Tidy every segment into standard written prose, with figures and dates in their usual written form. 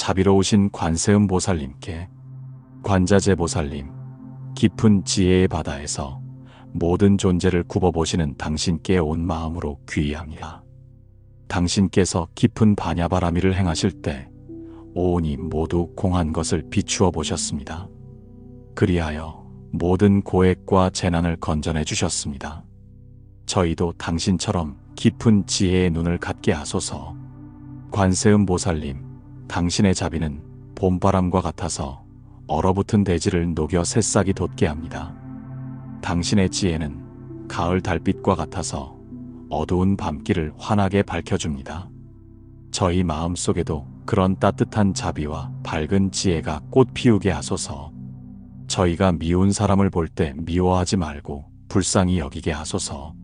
자비로우신 관세음 보살님께 관자재 보살님, 깊은 지혜의 바다에서 모든 존재를 굽어보시는 당신께 온 마음으로 귀의합니다. 당신께서 깊은 반야바라미를 행하실 때 오온이 모두 공한 것을 비추어 보셨습니다. 그리하여 모든 고액과 재난을 건져내 주셨습니다. 저희도 당신처럼 깊은 지혜의 눈을 갖게 하소서. 관세음 보살님, 당신의 자비는 봄바람과 같아서 얼어붙은 대지를 녹여 새싹이 돋게 합니다. 당신의 지혜는 가을 달빛과 같아서 어두운 밤길을 환하게 밝혀줍니다. 저희 마음속에도 그런 따뜻한 자비와 밝은 지혜가 꽃 피우게 하소서. 저희가 미운 사람을 볼 때 미워하지 말고 불쌍히 여기게 하소서.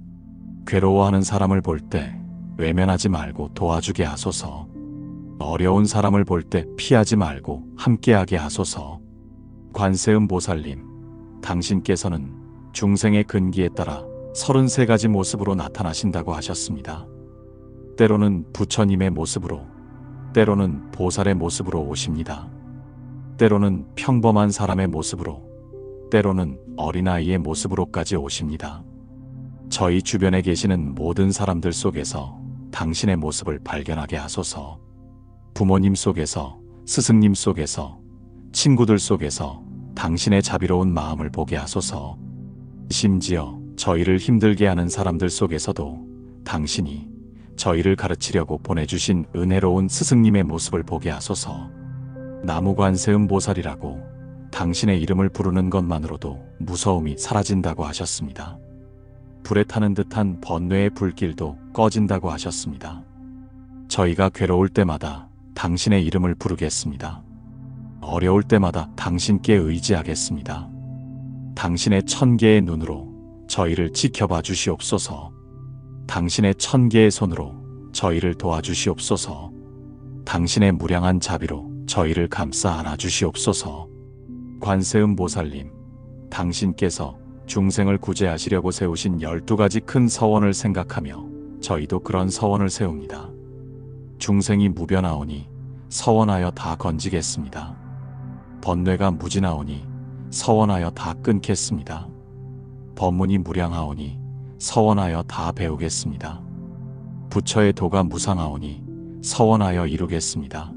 괴로워하는 사람을 볼 때 외면하지 말고 도와주게 하소서. 어려운 사람을 볼 때 피하지 말고 함께하게 하소서. 관세음 보살님, 당신께서는 중생의 근기에 따라 33가지 모습으로 나타나신다고 하셨습니다. 때로는 부처님의 모습으로, 때로는 보살의 모습으로 오십니다. 때로는 평범한 사람의 모습으로, 때로는 어린아이의 모습으로까지 오십니다. 저희 주변에 계시는 모든 사람들 속에서 당신의 모습을 발견하게 하소서. 부모님 속에서, 스승님 속에서, 친구들 속에서 당신의 자비로운 마음을 보게 하소서. 심지어 저희를 힘들게 하는 사람들 속에서도 당신이 저희를 가르치려고 보내주신 은혜로운 스승님의 모습을 보게 하소서. 나무관세음 보살이라고 당신의 이름을 부르는 것만으로도 무서움이 사라진다고 하셨습니다. 불에 타는 듯한 번뇌의 불길도 꺼진다고 하셨습니다. 저희가 괴로울 때마다 당신의 이름을 부르겠습니다. 어려울 때마다 당신께 의지하겠습니다. 당신의 1000개의 눈으로 저희를 지켜봐 주시옵소서. 당신의 1000개의 손으로 저희를 도와주시옵소서. 당신의 무량한 자비로 저희를 감싸 안아 주시옵소서. 관세음 보살님, 당신께서 중생을 구제하시려고 세우신 12가지 큰 서원을 생각하며 저희도 그런 서원을 세웁니다. 중생이 무변하오니 서원하여 다 건지겠습니다. 번뇌가 무진하오니 서원하여 다 끊겠습니다. 법문이 무량하오니 서원하여 다 배우겠습니다. 부처의 도가 무상하오니 서원하여 이루겠습니다.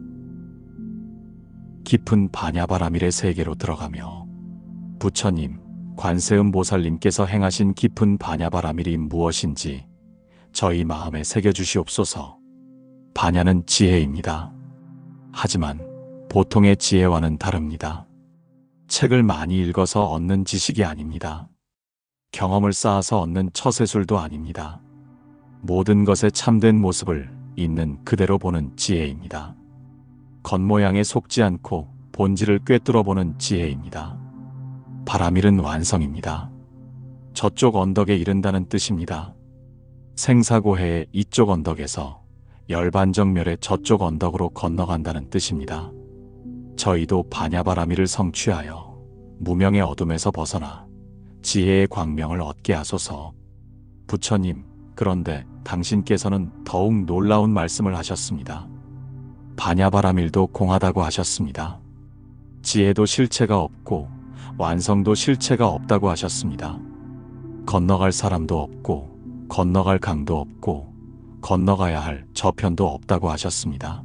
깊은 반야바라밀의 세계로 들어가며 부처님, 관세음 보살님께서 행하신 깊은 반야바라밀이 무엇인지 저희 마음에 새겨주시옵소서. 반야는 지혜입니다. 하지만 보통의 지혜와는 다릅니다. 책을 많이 읽어서 얻는 지식이 아닙니다. 경험을 쌓아서 얻는 처세술도 아닙니다. 모든 것의 참된 모습을 있는 그대로 보는 지혜입니다. 겉모양에 속지 않고 본질을 꿰뚫어 보는 지혜입니다. 바라밀은 완성입니다. 저쪽 언덕에 이른다는 뜻입니다. 생사고해의 이쪽 언덕에서 열반정멸의 저쪽 언덕으로 건너간다는 뜻입니다. 저희도 반야바라밀을 성취하여 무명의 어둠에서 벗어나 지혜의 광명을 얻게 하소서. 부처님, 그런데 당신께서는 더욱 놀라운 말씀을 하셨습니다. 반야바라밀도 공하다고 하셨습니다. 지혜도 실체가 없고 완성도 실체가 없다고 하셨습니다. 건너갈 사람도 없고 건너갈 강도 없고 건너가야 할 저편도 없다고 하셨습니다.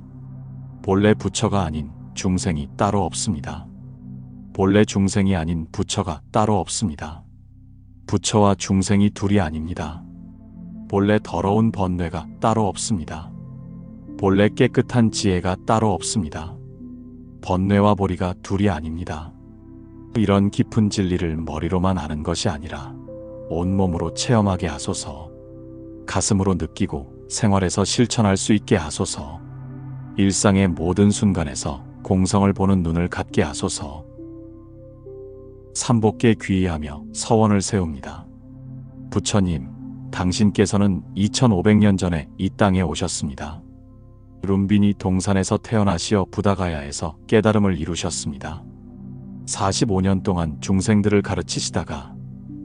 본래 부처가 아닌 중생이 따로 없습니다. 본래 중생이 아닌 부처가 따로 없습니다. 부처와 중생이 둘이 아닙니다. 본래 더러운 번뇌가 따로 없습니다. 본래 깨끗한 지혜가 따로 없습니다. 번뇌와 보리가 둘이 아닙니다. 이런 깊은 진리를 머리로만 아는 것이 아니라 온몸으로 체험하게 하소서. 가슴으로 느끼고 생활에서 실천할 수 있게 하소서. 일상의 모든 순간에서 공성을 보는 눈을 갖게 하소서. 삼복께 귀의하며 서원을 세웁니다. 부처님, 당신께서는 2500년 전에 이 땅에 오셨습니다. 룸비니 동산에서 태어나시어 부다가야에서 깨달음을 이루셨습니다. 45년 동안 중생들을 가르치시다가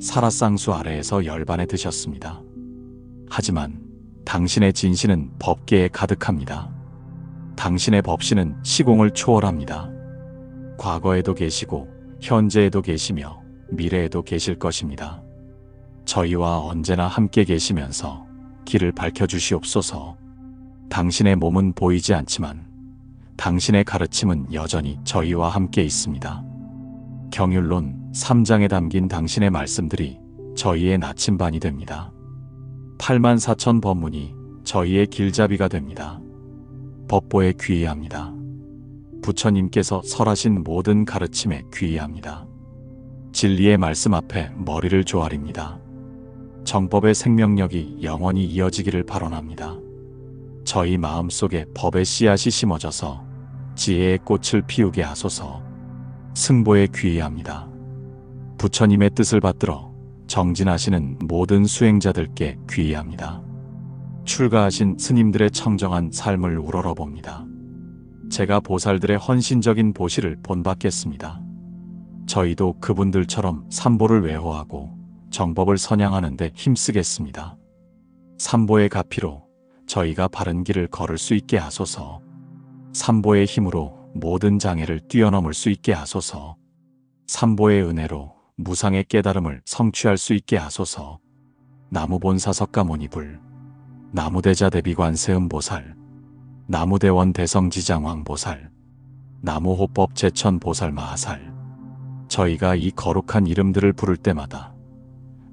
사라쌍수 아래에서 열반에 드셨습니다. 하지만 당신의 진실은 법계에 가득합니다. 당신의 법신은 시공을 초월합니다. 과거에도 계시고 현재에도 계시며 미래에도 계실 것입니다. 저희와 언제나 함께 계시면서 길을 밝혀주시옵소서. 당신의 몸은 보이지 않지만 당신의 가르침은 여전히 저희와 함께 있습니다. 경율론 3장에 담긴 당신의 말씀들이 저희의 나침반이 됩니다. 84,000 법문이 저희의 길잡이가 됩니다. 법보에 귀의합니다. 부처님께서 설하신 모든 가르침에 귀의합니다. 진리의 말씀 앞에 머리를 조아립니다. 정법의 생명력이 영원히 이어지기를 발언합니다. 저희 마음속에 법의 씨앗이 심어져서 지혜의 꽃을 피우게 하소서. 승보에 귀의합니다. 부처님의 뜻을 받들어 정진하시는 모든 수행자들께 귀의합니다. 출가하신 스님들의 청정한 삶을 우러러봅니다. 제가 보살들의 헌신적인 보시를 본받겠습니다. 저희도 그분들처럼 삼보를 외호하고 정법을 선양하는 데 힘쓰겠습니다. 삼보의 가피로 저희가 바른 길을 걸을 수 있게 하소서. 삼보의 힘으로 모든 장애를 뛰어넘을 수 있게 하소서. 삼보의 은혜로 무상의 깨달음을 성취할 수 있게 하소서. 나무본사석가모니불, 나무대자 대비관세음보살, 나무대원 대성지장왕보살, 나무호법 제천보살 마하살. 저희가 이 거룩한 이름들을 부를 때마다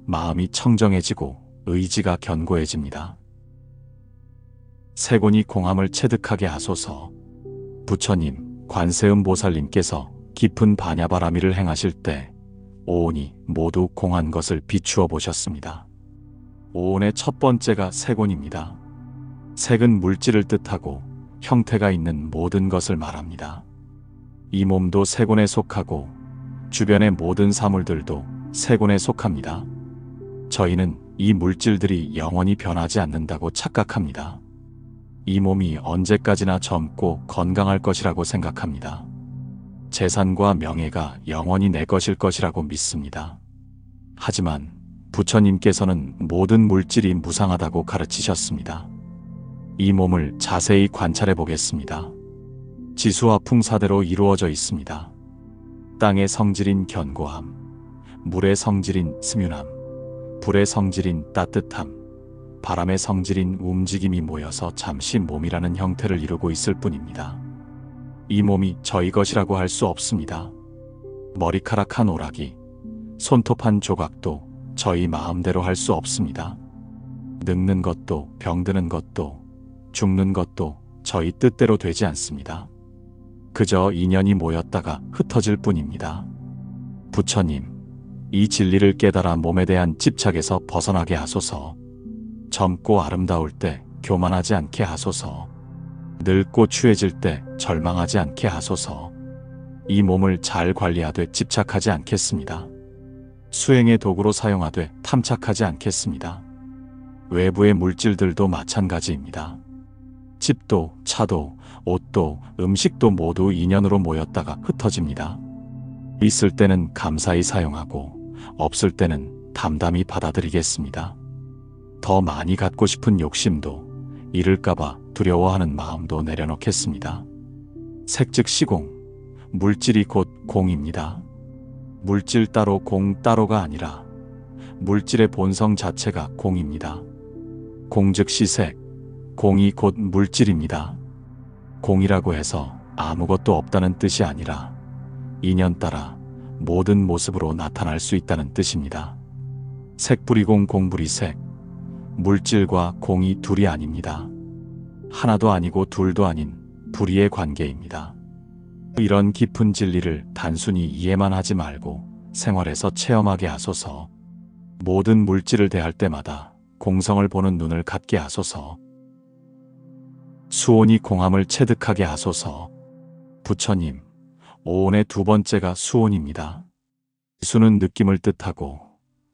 마음이 청정해지고 의지가 견고해집니다. 세곤이 공함을 체득하게 하소서. 부처님, 관세음보살님께서 깊은 반야바라미를 행하실 때 오온이 모두 공한 것을 비추어 보셨습니다. 오온의 첫 번째가 세곤입니다. 색은 물질을 뜻하고 형태가 있는 모든 것을 말합니다. 이 몸도 세곤에 속하고 주변의 모든 사물들도 세곤에 속합니다. 저희는 이 물질들이 영원히 변하지 않는다고 착각합니다. 이 몸이 언제까지나 젊고 건강할 것이라고 생각합니다. 재산과 명예가 영원히 내 것일 것이라고 믿습니다. 하지만 부처님께서는 모든 물질이 무상하다고 가르치셨습니다. 이 몸을 자세히 관찰해 보겠습니다. 지수와 풍사대로 이루어져 있습니다. 땅의 성질인 견고함, 물의 성질인 스뮌함, 불의 성질인 따뜻함, 바람의 성질인 움직임이 모여서 잠시 몸이라는 형태를 이루고 있을 뿐입니다. 이 몸이 저희 것이라고 할 수 없습니다. 머리카락 한 오락이, 손톱 한 조각도 저희 마음대로 할 수 없습니다. 늙는 것도 병드는 것도 죽는 것도 저희 뜻대로 되지 않습니다. 그저 인연이 모였다가 흩어질 뿐입니다. 부처님, 이 진리를 깨달아 몸에 대한 집착에서 벗어나게 하소서. 젊고 아름다울 때 교만하지 않게 하소서. 늙고 추해질 때 절망하지 않게 하소서. 이 몸을 잘 관리하되 집착하지 않겠습니다. 수행의 도구로 사용하되 탐착하지 않겠습니다. 외부의 물질들도 마찬가지입니다. 집도, 차도, 옷도, 음식도 모두 인연으로 모였다가 흩어집니다. 있을 때는 감사히 사용하고 없을 때는 담담히 받아들이겠습니다. 더 많이 갖고 싶은 욕심도 잃을까봐 두려워하는 마음도 내려놓겠습니다. 색즉 시공, 물질이 곧 공입니다. 물질 따로 공 따로가 아니라 물질의 본성 자체가 공입니다. 공즉 시색, 공이 곧 물질입니다. 공이라고 해서 아무것도 없다는 뜻이 아니라 인연 따라 모든 모습으로 나타날 수 있다는 뜻입니다. 색불이공 공불이색, 물질과 공이 둘이 아닙니다. 하나도 아니고 둘도 아닌 불이의 관계입니다. 이런 깊은 진리를 단순히 이해만 하지 말고 생활에서 체험하게 하소서. 모든 물질을 대할 때마다 공성을 보는 눈을 갖게 하소서. 수온이 공함을 체득하게 하소서. 부처님, 오온의 두 번째가 수온입니다. 수는 느낌을 뜻하고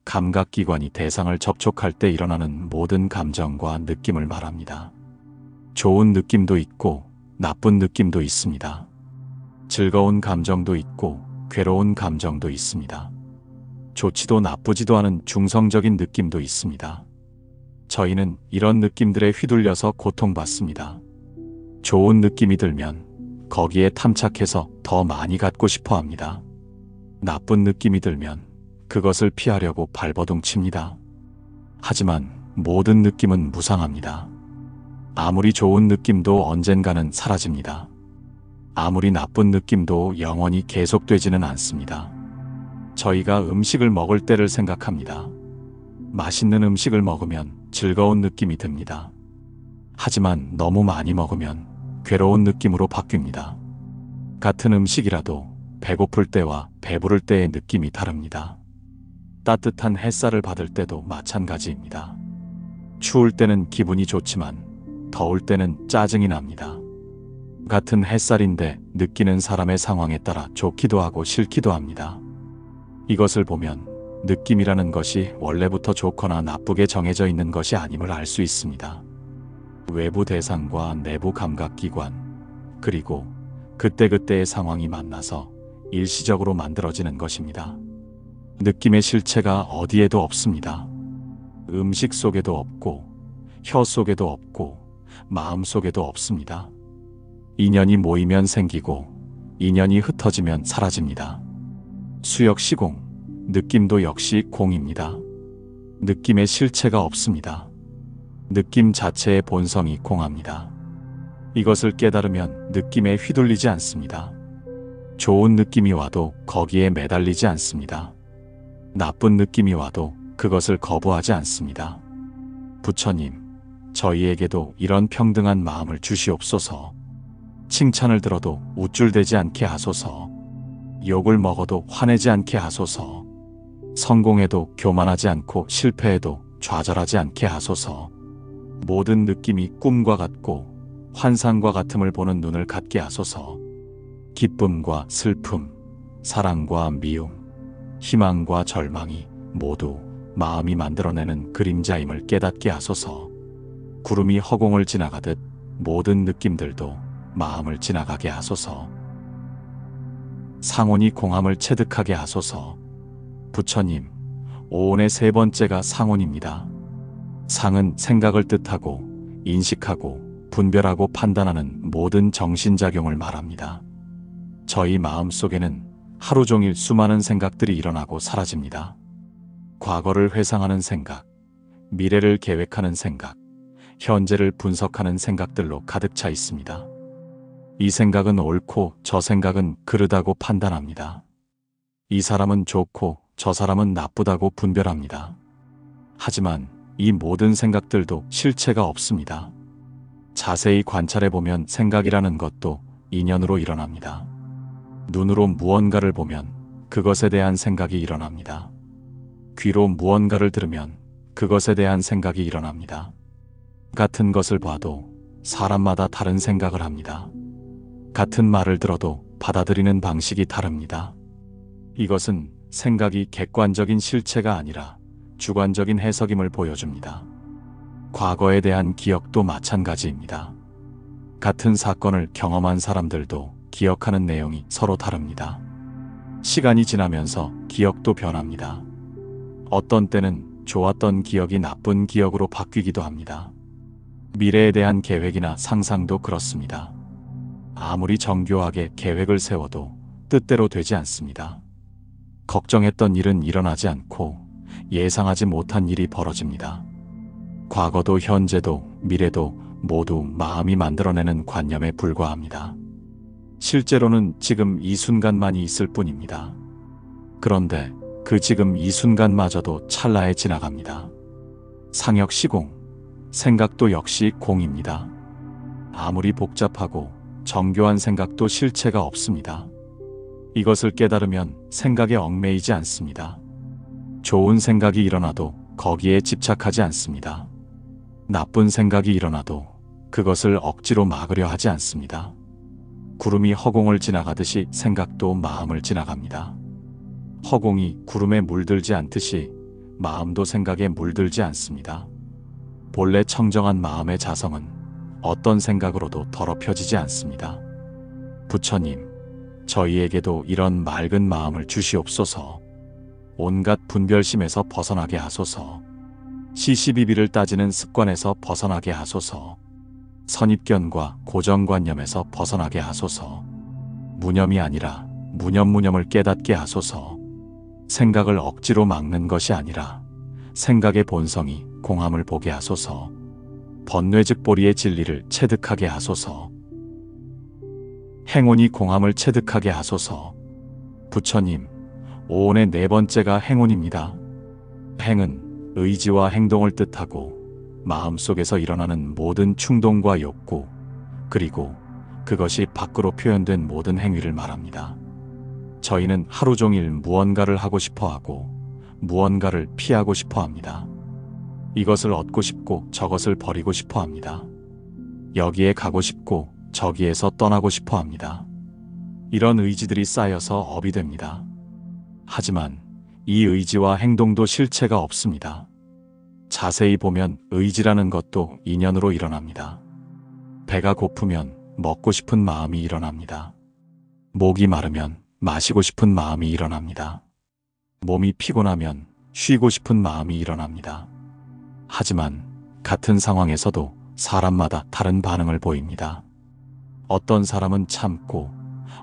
감각기관이 대상을 접촉할 때 일어나는 모든 감정과 느낌을 말합니다. 좋은 느낌도 있고 나쁜 느낌도 있습니다. 즐거운 감정도 있고 괴로운 감정도 있습니다. 좋지도 나쁘지도 않은 중성적인 느낌도 있습니다. 저희는 이런 느낌들에 휘둘려서 고통받습니다. 좋은 느낌이 들면 거기에 탐착해서 더 많이 갖고 싶어 합니다. 나쁜 느낌이 들면 그것을 피하려고 발버둥 칩니다. 하지만 모든 느낌은 무상합니다. 아무리 좋은 느낌도 언젠가는 사라집니다. 아무리 나쁜 느낌도 영원히 계속되지는 않습니다. 저희가 음식을 먹을 때를 생각합니다. 맛있는 음식을 먹으면 즐거운 느낌이 듭니다. 하지만 너무 많이 먹으면 괴로운 느낌으로 바뀝니다. 같은 음식이라도 배고플 때와 배부를 때의 느낌이 다릅니다. 따뜻한 햇살을 받을 때도 마찬가지입니다. 추울 때는 기분이 좋지만 더울 때는 짜증이 납니다. 같은 햇살인데 느끼는 사람의 상황에 따라 좋기도 하고 싫기도 합니다. 이것을 보면 느낌이라는 것이 원래부터 좋거나 나쁘게 정해져 있는 것이 아님을 알 수 있습니다. 외부 대상과 내부 감각기관, 그리고 그때그때의 상황이 만나서 일시적으로 만들어지는 것입니다. 느낌의 실체가 어디에도 없습니다. 음식 속에도 없고, 혀 속에도 없고, 마음 속에도 없습니다. 인연이 모이면 생기고, 인연이 흩어지면 사라집니다. 수역시공, 느낌도 역시 공입니다. 느낌의 실체가 없습니다. 느낌 자체의 본성이 공합니다. 이것을 깨달으면 느낌에 휘둘리지 않습니다. 좋은 느낌이 와도 거기에 매달리지 않습니다. 나쁜 느낌이 와도 그것을 거부하지 않습니다. 부처님, 저희에게도 이런 평등한 마음을 주시옵소서. 칭찬을 들어도 우쭐대지 않게 하소서. 욕을 먹어도 화내지 않게 하소서. 성공해도 교만하지 않고 실패해도 좌절하지 않게 하소서. 모든 느낌이 꿈과 같고 환상과 같음을 보는 눈을 갖게 하소서. 기쁨과 슬픔, 사랑과 미움, 희망과 절망이 모두 마음이 만들어내는 그림자임을 깨닫게 하소서. 구름이 허공을 지나가듯 모든 느낌들도 마음을 지나가게 하소서. 상온이 공함을 체득하게 하소서. 부처님, 오온의 세 번째가 상온입니다. 상은 생각을 뜻하고 인식하고 분별하고 판단하는 모든 정신작용을 말합니다. 저희 마음속에는 하루 종일 수많은 생각들이 일어나고 사라집니다. 과거를 회상하는 생각, 미래를 계획하는 생각, 현재를 분석하는 생각들로 가득 차 있습니다. 이 생각은 옳고 저 생각은 그르다고 판단합니다. 이 사람은 좋고 저 사람은 나쁘다고 분별합니다. 하지만 이 모든 생각들도 실체가 없습니다. 자세히 관찰해보면 생각이라는 것도 인연으로 일어납니다. 눈으로 무언가를 보면 그것에 대한 생각이 일어납니다. 귀로 무언가를 들으면 그것에 대한 생각이 일어납니다. 같은 것을 봐도 사람마다 다른 생각을 합니다. 같은 말을 들어도 받아들이는 방식이 다릅니다. 이것은 생각이 객관적인 실체가 아니라 주관적인 해석임을 보여줍니다. 과거에 대한 기억도 마찬가지입니다. 같은 사건을 경험한 사람들도 기억하는 내용이 서로 다릅니다. 시간이 지나면서 기억도 변합니다. 어떤 때는 좋았던 기억이 나쁜 기억으로 바뀌기도 합니다. 미래에 대한 계획이나 상상도 그렇습니다. 아무리 정교하게 계획을 세워도 뜻대로 되지 않습니다. 걱정했던 일은 일어나지 않고 예상하지 못한 일이 벌어집니다. 과거도 현재도 미래도 모두 마음이 만들어내는 관념에 불과합니다. 실제로는 지금 이 순간만이 있을 뿐입니다. 그런데 그 지금 이 순간마저도 찰나에 지나갑니다. 상역시공, 생각도 역시 공입니다. 아무리 복잡하고 정교한 생각도 실체가 없습니다. 이것을 깨달으면 생각에 얽매이지 않습니다. 좋은 생각이 일어나도 거기에 집착하지 않습니다. 나쁜 생각이 일어나도 그것을 억지로 막으려 하지 않습니다. 구름이 허공을 지나가듯이 생각도 마음을 지나갑니다. 허공이 구름에 물들지 않듯이 마음도 생각에 물들지 않습니다. 본래 청정한 마음의 자성은 어떤 생각으로도 더럽혀지지 않습니다. 부처님, 저희에게도 이런 맑은 마음을 주시옵소서. 온갖 분별심에서 벗어나게 하소서. 시시비비를 따지는 습관에서 벗어나게 하소서. 선입견과 고정관념에서 벗어나게 하소서. 무념이 아니라 무념무념을 깨닫게 하소서. 생각을 억지로 막는 것이 아니라 생각의 본성이 공함을 보게 하소서. 번뇌즉보리의 진리를 체득하게 하소서. 행운이 공함을 체득하게 하소서. 부처님, 오온의 네 번째가 행운입니다. 행은 의지와 행동을 뜻하고 마음속에서 일어나는 모든 충동과 욕구, 그리고 그것이 밖으로 표현된 모든 행위를 말합니다. 저희는 하루 종일 무언가를 하고 싶어 하고 무언가를 피하고 싶어 합니다. 이것을 얻고 싶고 저것을 버리고 싶어 합니다. 여기에 가고 싶고 저기에서 떠나고 싶어 합니다. 이런 의지들이 쌓여서 업이 됩니다. 하지만 이 의지와 행동도 실체가 없습니다. 자세히 보면 의지라는 것도 인연으로 일어납니다. 배가 고프면 먹고 싶은 마음이 일어납니다. 목이 마르면 마시고 싶은 마음이 일어납니다. 몸이 피곤하면 쉬고 싶은 마음이 일어납니다. 하지만 같은 상황에서도 사람마다 다른 반응을 보입니다. 어떤 사람은 참고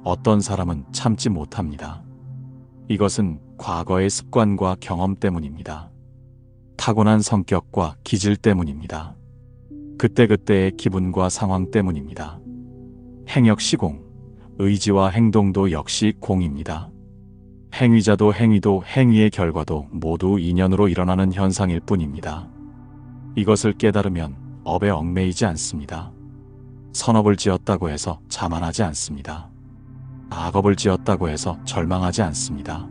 어떤 사람은 참지 못합니다. 이것은 과거의 습관과 경험 때문입니다. 타고난 성격과 기질 때문입니다. 그때그때의 기분과 상황 때문입니다. 행역시 공, 의지와 행동도 역시 공입니다. 행위자도 행위도 행위의 결과도 모두 인연으로 일어나는 현상일 뿐입니다. 이것을 깨달으면 업에 얽매이지 않습니다. 선업을 지었다고 해서 자만하지 않습니다. 악업을 지었다고 해서 절망하지 않습니다.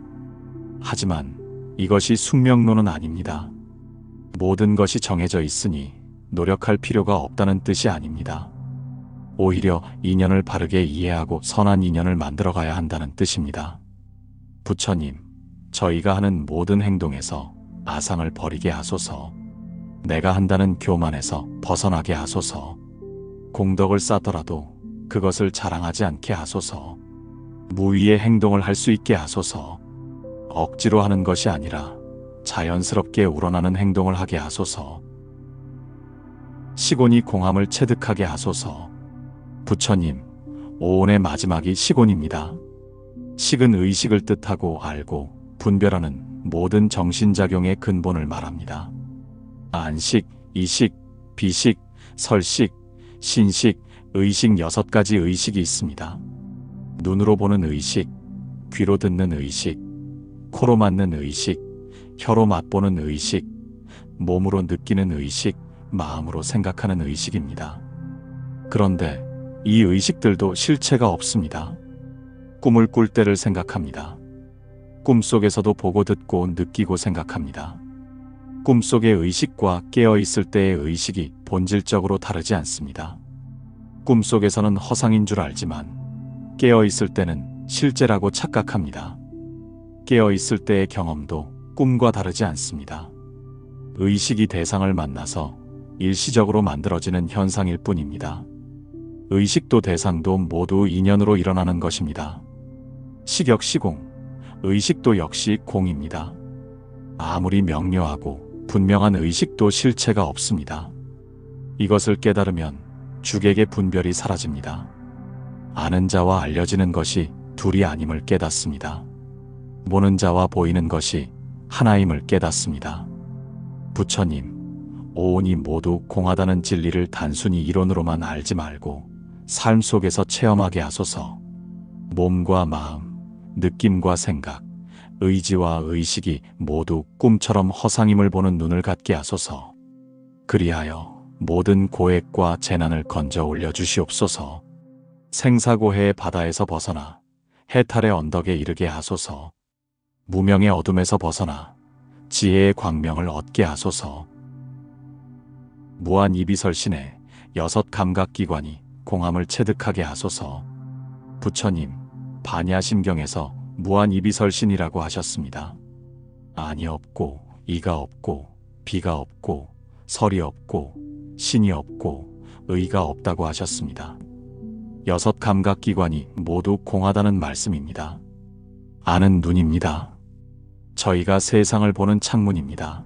하지만 이것이 숙명론은 아닙니다. 모든 것이 정해져 있으니 노력할 필요가 없다는 뜻이 아닙니다. 오히려 인연을 바르게 이해하고 선한 인연을 만들어가야 한다는 뜻입니다. 부처님, 저희가 하는 모든 행동에서 아상을 버리게 하소서. 내가 한다는 교만에서 벗어나게 하소서. 공덕을 쌓더라도 그것을 자랑하지 않게 하소서. 무위의 행동을 할 수 있게 하소서. 억지로 하는 것이 아니라 자연스럽게 우러나는 행동을 하게 하소서. 시곤이 공함을 체득하게 하소서. 부처님, 오온의 마지막이 시곤입니다. 식은 의식을 뜻하고 알고 분별하는 모든 정신작용의 근본을 말합니다. 안식, 이식, 비식, 설식, 신식, 의식 6가지 의식이 있습니다. 눈으로 보는 의식, 귀로 듣는 의식, 코로 맡는 의식, 혀로 맛보는 의식, 몸으로 느끼는 의식, 마음으로 생각하는 의식입니다. 그런데 이 의식들도 실체가 없습니다. 꿈을 꿀 때를 생각합니다. 꿈속에서도 보고 듣고 느끼고 생각합니다. 꿈속의 의식과 깨어있을 때의 의식이 본질적으로 다르지 않습니다. 꿈속에서는 허상인 줄 알지만 깨어있을 때는 실제라고 착각합니다. 깨어있을 때의 경험도 꿈과 다르지 않습니다. 의식이 대상을 만나서 일시적으로 만들어지는 현상일 뿐입니다. 의식도 대상도 모두 인연으로 일어나는 것입니다. 식역시공, 의식도 역시 공입니다. 아무리 명료하고 분명한 의식도 실체가 없습니다. 이것을 깨달으면 주객의 분별이 사라집니다. 아는 자와 알려지는 것이 둘이 아님을 깨닫습니다. 보는 자와 보이는 것이 하나임을 깨닫습니다. 부처님, 오온이 모두 공하다는 진리를 단순히 이론으로만 알지 말고 삶 속에서 체험하게 하소서. 몸과 마음, 느낌과 생각, 의지와 의식이 모두 꿈처럼 허상임을 보는 눈을 갖게 하소서. 그리하여 모든 고액과 재난을 건져 올려주시옵소서. 생사고해의 바다에서 벗어나 해탈의 언덕에 이르게 하소서. 무명의 어둠에서 벗어나 지혜의 광명을 얻게 하소서. 무한 이비설신의 6 감각기관이 공함을 체득하게 하소서. 부처님, 반야심경에서 무한 이비설신이라고 하셨습니다. 안이 없고 이가 없고 비가 없고 설이 없고 신이 없고 의가 없다고 하셨습니다. 6 감각기관이 모두 공하다는 말씀입니다. 아는 눈입니다. 저희가 세상을 보는 창문입니다.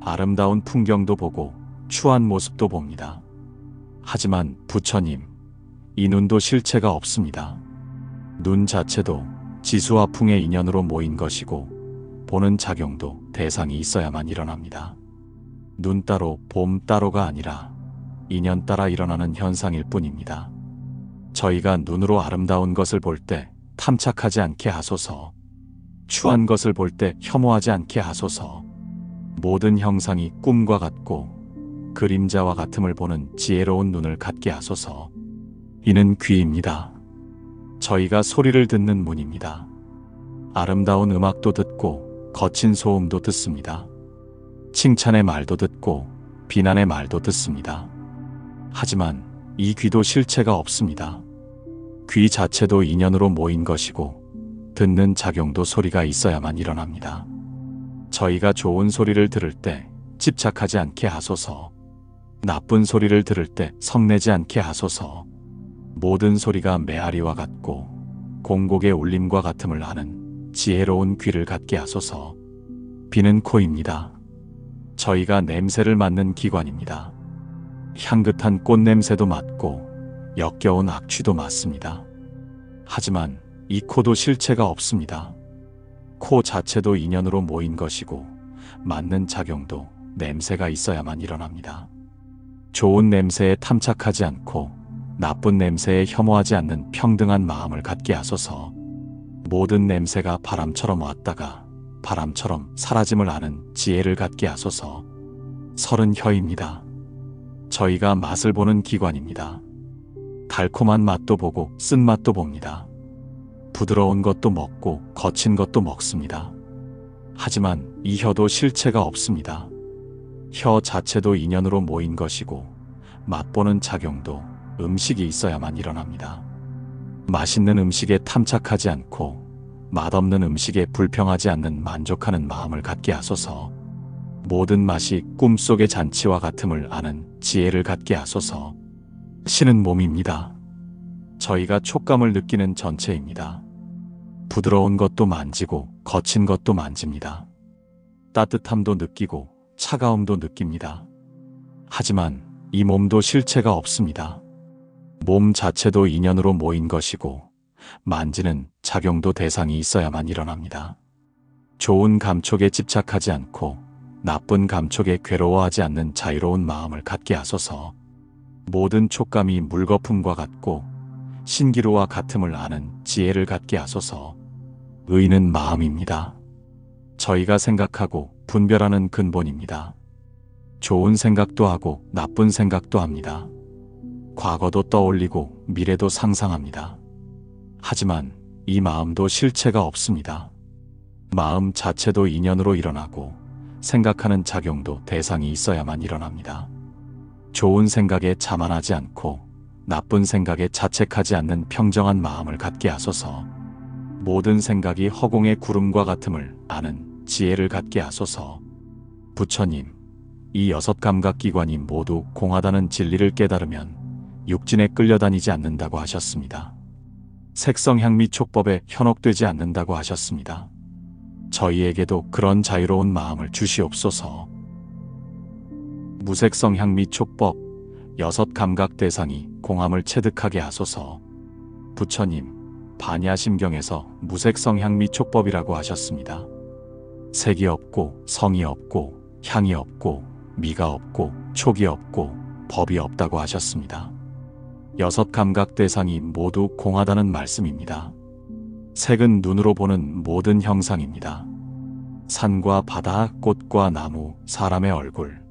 아름다운 풍경도 보고 추한 모습도 봅니다. 하지만 부처님, 이 눈도 실체가 없습니다. 눈 자체도 지수와 풍의 인연으로 모인 것이고 보는 작용도 대상이 있어야만 일어납니다. 눈 따로 봄 따로가 아니라 인연 따라 일어나는 현상일 뿐입니다. 저희가 눈으로 아름다운 것을 볼 때 탐착하지 않게 하소서. 추한 것을 볼 때 혐오하지 않게 하소서. 모든 형상이 꿈과 같고 그림자와 같음을 보는 지혜로운 눈을 갖게 하소서. 이는 귀입니다. 저희가 소리를 듣는 문입니다. 아름다운 음악도 듣고 거친 소음도 듣습니다. 칭찬의 말도 듣고 비난의 말도 듣습니다. 하지만 이 귀도 실체가 없습니다. 귀 자체도 인연으로 모인 것이고 듣는 작용도 소리가 있어야만 일어납니다. 저희가 좋은 소리를 들을 때 집착하지 않게 하소서. 나쁜 소리를 들을 때 성내지 않게 하소서. 모든 소리가 메아리와 같고 공곡의 울림과 같음을 아는 지혜로운 귀를 갖게 하소서. 비는 코입니다. 저희가 냄새를 맡는 기관입니다. 향긋한 꽃 냄새도 맡고 역겨운 악취도 맡습니다. 하지만 이 코도 실체가 없습니다. 코 자체도 인연으로 모인 것이고 맡는 작용도 냄새가 있어야만 일어납니다. 좋은 냄새에 탐착하지 않고 나쁜 냄새에 혐오하지 않는 평등한 마음을 갖게 하소서. 모든 냄새가 바람처럼 왔다가 바람처럼 사라짐을 아는 지혜를 갖게 하소서. 설은 혀입니다. 저희가 맛을 보는 기관입니다. 달콤한 맛도 보고 쓴맛도 봅니다. 부드러운 것도 먹고 거친 것도 먹습니다. 하지만 이 혀도 실체가 없습니다. 혀 자체도 인연으로 모인 것이고 맛보는 작용도 음식이 있어야만 일어납니다. 맛있는 음식에 탐착하지 않고 맛없는 음식에 불평하지 않는 만족하는 마음을 갖게 하소서. 모든 맛이 꿈속의 잔치와 같음을 아는 지혜를 갖게 하소서. 신은 몸입니다. 저희가 촉감을 느끼는 전체입니다. 부드러운 것도 만지고 거친 것도 만집니다. 따뜻함도 느끼고 차가움도 느낍니다. 하지만 이 몸도 실체가 없습니다. 몸 자체도 인연으로 모인 것이고 만지는 작용도 대상이 있어야만 일어납니다. 좋은 감촉에 집착하지 않고 나쁜 감촉에 괴로워하지 않는 자유로운 마음을 갖게 하소서. 모든 촉감이 물거품과 같고 신기루와 같음을 아는 지혜를 갖게 하소서. 의는 마음입니다. 저희가 생각하고 분별하는 근본입니다. 좋은 생각도 하고 나쁜 생각도 합니다. 과거도 떠올리고 미래도 상상합니다. 하지만 이 마음도 실체가 없습니다. 마음 자체도 인연으로 일어나고 생각하는 작용도 대상이 있어야만 일어납니다. 좋은 생각에 자만하지 않고 나쁜 생각에 자책하지 않는 평정한 마음을 갖게 하소서. 모든 생각이 허공의 구름과 같음을 아는 지혜를 갖게 하소서. 부처님, 이 6감각기관이 모두 공하다는 진리를 깨달으면 육진에 끌려다니지 않는다고 하셨습니다. 색성 향미 촉법에 현혹되지 않는다고 하셨습니다. 저희에게도 그런 자유로운 마음을 주시옵소서. 무색성 향미 촉법 6감각 대상이 공함을 체득하게 하소서. 부처님, 반야심경에서 무색성 향미 촉법이라고 하셨습니다. 색이 없고 성이 없고 향이 없고 미가 없고 촉이 없고 법이 없다고 하셨습니다. 6감각 대상이 모두 공하다는 말씀입니다. 색은 눈으로 보는 모든 형상입니다. 산과 바다, 꽃과 나무, 사람의 얼굴,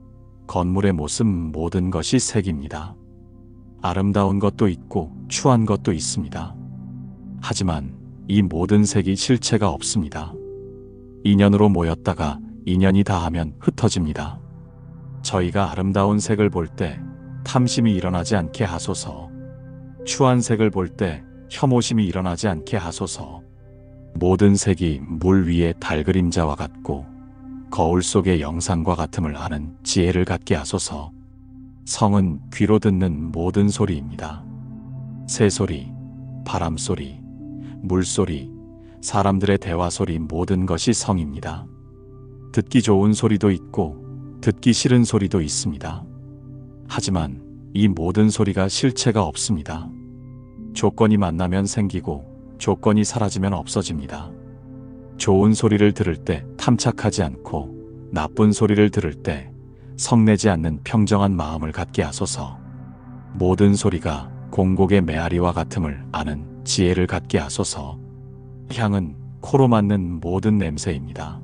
건물의 모습 모든 것이 색입니다. 아름다운 것도 있고 추한 것도 있습니다. 하지만 이 모든 색이 실체가 없습니다. 인연으로 모였다가 인연이 다하면 흩어집니다. 저희가 아름다운 색을 볼 때 탐심이 일어나지 않게 하소서. 추한 색을 볼 때 혐오심이 일어나지 않게 하소서. 모든 색이 물 위의 달 그림자와 같고 거울 속의 영상과 같음을 아는 지혜를 갖게 하소서. 성은 귀로 듣는 모든 소리입니다. 새소리, 바람소리, 물소리, 사람들의 대화소리 모든 것이 성입니다. 듣기 좋은 소리도 있고 듣기 싫은 소리도 있습니다. 하지만 이 모든 소리가 실체가 없습니다. 조건이 만나면 생기고 조건이 사라지면 없어집니다. 좋은 소리를 들을 때 탐착하지 않고 나쁜 소리를 들을 때 성내지 않는 평정한 마음을 갖게 하소서. 모든 소리가 공곡의 메아리와 같음을 아는 지혜를 갖게 하소서. 향은 코로 맡는 모든 냄새입니다.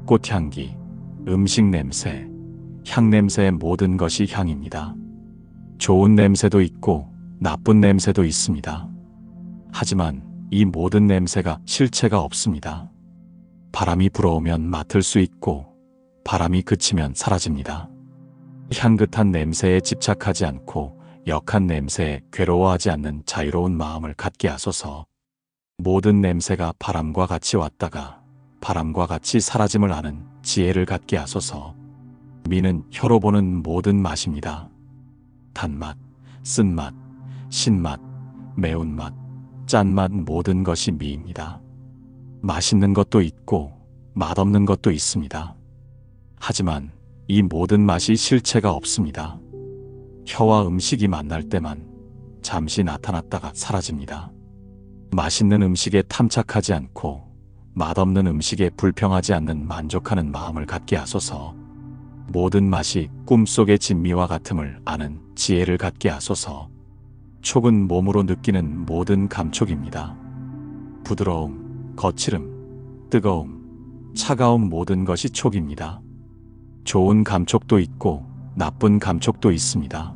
꽃향기, 음식 냄새, 향 냄새의 모든 것이 향입니다. 좋은 냄새도 있고 나쁜 냄새도 있습니다. 하지만 이 모든 냄새가 실체가 없습니다. 바람이 불어오면 맡을 수 있고 바람이 그치면 사라집니다. 향긋한 냄새에 집착하지 않고 역한 냄새에 괴로워하지 않는 자유로운 마음을 갖게 하소서. 모든 냄새가 바람과 같이 왔다가 바람과 같이 사라짐을 아는 지혜를 갖게 하소서. 미는 혀로 보는 모든 맛입니다. 단맛, 쓴맛, 신맛, 매운맛, 짠맛 모든 것이 미입니다. 맛있는 것도 있고 맛없는 것도 있습니다. 하지만 이 모든 맛이 실체가 없습니다. 혀와 음식이 만날 때만 잠시 나타났다가 사라집니다. 맛있는 음식에 탐착하지 않고 맛없는 음식에 불평하지 않는 만족하는 마음을 갖게 하소서. 모든 맛이 꿈속의 진미와 같음을 아는 지혜를 갖게 하소서. 촉은 몸으로 느끼는 모든 감촉입니다. 부드러움, 거칠음, 뜨거움, 차가움 모든 것이 촉입니다. 좋은 감촉도 있고 나쁜 감촉도 있습니다.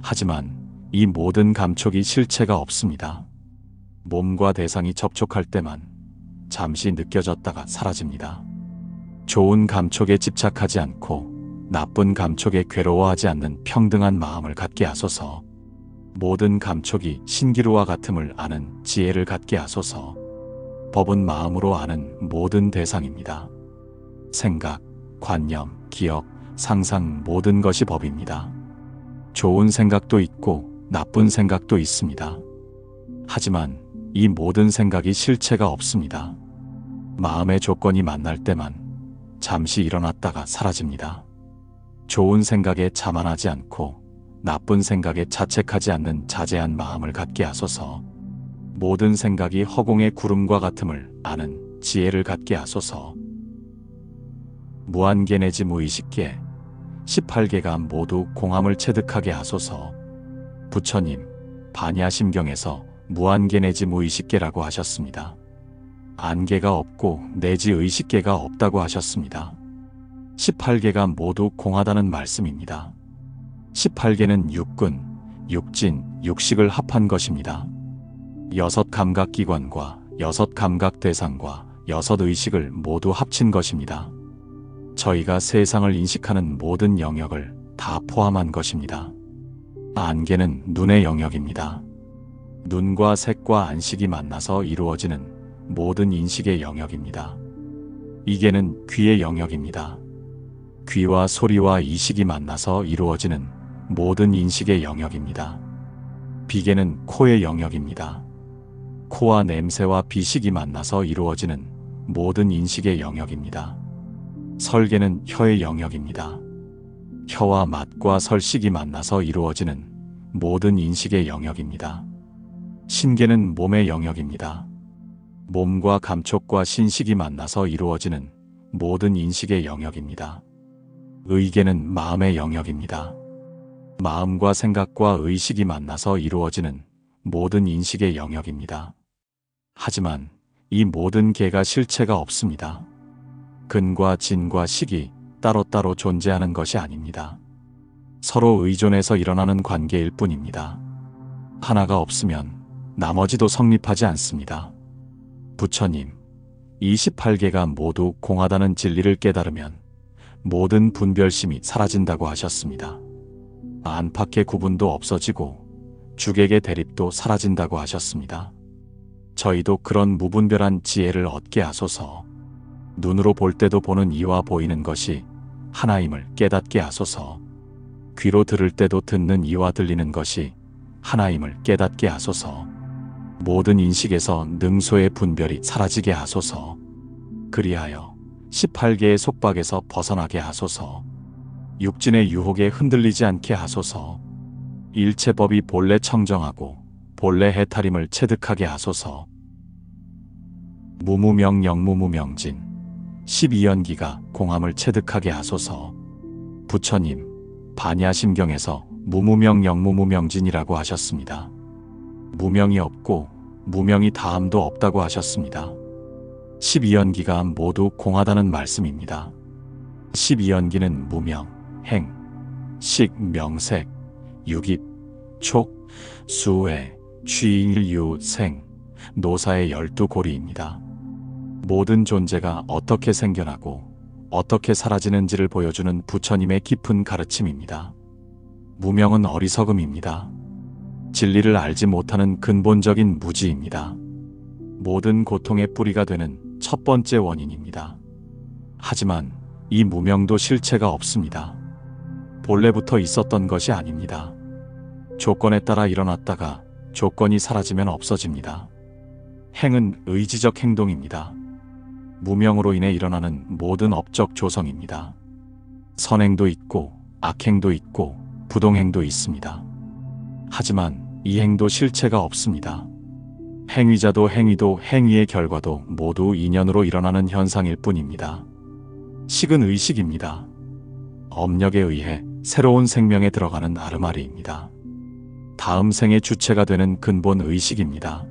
하지만 이 모든 감촉이 실체가 없습니다. 몸과 대상이 접촉할 때만 잠시 느껴졌다가 사라집니다. 좋은 감촉에 집착하지 않고 나쁜 감촉에 괴로워하지 않는 평등한 마음을 갖게 하소서. 모든 감촉이 신기루와 같음을 아는 지혜를 갖게 하소서. 법은 마음으로 아는 모든 대상입니다. 생각, 관념, 기억, 상상 모든 것이 법입니다. 좋은 생각도 있고 나쁜 생각도 있습니다. 하지만 이 모든 생각이 실체가 없습니다. 마음의 조건이 만날 때만 잠시 일어났다가 사라집니다. 좋은 생각에 자만하지 않고 나쁜 생각에 자책하지 않는 자제한 마음을 갖게 하소서. 모든 생각이 허공의 구름과 같음을 아는 지혜를 갖게 하소서. 무한계 내지 무의식계 18계가 모두 공함을 체득하게 하소서. 부처님, 반야심경에서 무한계 내지 무의식계라고 하셨습니다. 안계가 없고 내지 의식계가 없다고 하셨습니다. 18계가 모두 공하다는 말씀입니다. 18계는 육근, 육진, 육식을 합한 것입니다. 6 감각기관과 6 감각 대상과 6 의식을 모두 합친 것입니다. 저희가 세상을 인식하는 모든 영역을 다 포함한 것입니다. 안계는 눈의 영역입니다. 눈과 색과 안식이 만나서 이루어지는 모든 인식의 영역입니다. 이계는 귀의 영역입니다. 귀와 소리와 이식이 만나서 이루어지는 모든 인식의 영역입니다. 비계는 코의 영역입니다. 코와 냄새와 비식이 만나서 이루어지는 모든 인식의 영역입니다. 설계는 혀의 영역입니다. 혀와 맛과 설식이 만나서 이루어지는 모든 인식의 영역입니다. 신계는 몸의 영역입니다. 몸과 감촉과 신식이 만나서 이루어지는 모든 인식의 영역입니다. 의계는 마음의 영역입니다. 마음과 생각과 의식이 만나서 이루어지는 모든 인식의 영역입니다. 하지만 이 모든 계가 실체가 없습니다. 근과 진과 식이 따로따로 존재하는 것이 아닙니다. 서로 의존해서 일어나는 관계일 뿐입니다. 하나가 없으면 나머지도 성립하지 않습니다. 부처님, 28계가 모두 공하다는 진리를 깨달으면 모든 분별심이 사라진다고 하셨습니다. 안팎의 구분도 없어지고 주객의 대립도 사라진다고 하셨습니다. 저희도 그런 무분별한 지혜를 얻게 하소서. 눈으로 볼 때도 보는 이와 보이는 것이 하나임을 깨닫게 하소서. 귀로 들을 때도 듣는 이와 들리는 것이 하나임을 깨닫게 하소서. 모든 인식에서 능소의 분별이 사라지게 하소서. 그리하여 18계의 속박에서 벗어나게 하소서. 육진의 유혹에 흔들리지 않게 하소서. 일체법이 본래 청정하고 본래 해탈임을 체득하게 하소서. 무무명영무무명진 12연기가 공함을 체득하게 하소서. 부처님, 반야심경에서 무무명영무무명진이라고 하셨습니다. 무명이 없고 무명이 다함도 없다고 하셨습니다. 12연기가 모두 공하다는 말씀입니다. 12연기는 무명, 행, 식, 명색, 유깁, 촉, 수회, 취일, 생, 노사의 12고리입니다. 모든 존재가 어떻게 생겨나고 어떻게 사라지는지를 보여주는 부처님의 깊은 가르침입니다. 무명은 어리석음입니다. 진리를 알지 못하는 근본적인 무지입니다. 모든 고통의 뿌리가 되는 첫 번째 원인입니다. 하지만 이 무명도 실체가 없습니다. 본래부터 있었던 것이 아닙니다. 조건에 따라 일어났다가 조건이 사라지면 없어집니다. 행은 의지적 행동입니다. 무명으로 인해 일어나는 모든 업적 조성입니다. 선행도 있고 악행도 있고 부동행도 있습니다. 하지만 이 행도 실체가 없습니다. 행위자도 행위도 행위의 결과도 모두 인연으로 일어나는 현상일 뿐입니다. 식은 의식입니다. 업력에 의해 새로운 생명에 들어가는 아르마리입니다. 다음 생의 주체가 되는 근본 의식입니다.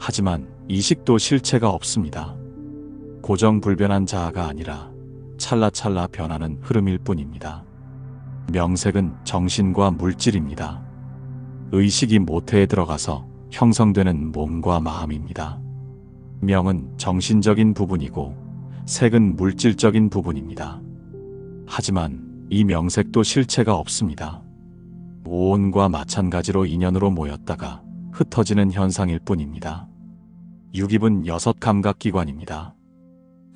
하지만 이 식도 실체가 없습니다. 고정불변한 자아가 아니라 찰나찰나 변하는 흐름일 뿐입니다. 명색은 정신과 물질입니다. 의식이 모태에 들어가서 형성되는 몸과 마음입니다. 명은 정신적인 부분이고 색은 물질적인 부분입니다. 하지만 이 명색도 실체가 없습니다. 오온과 마찬가지로 인연으로 모였다가 흩어지는 현상일 뿐입니다. 육입은 6감각기관입니다.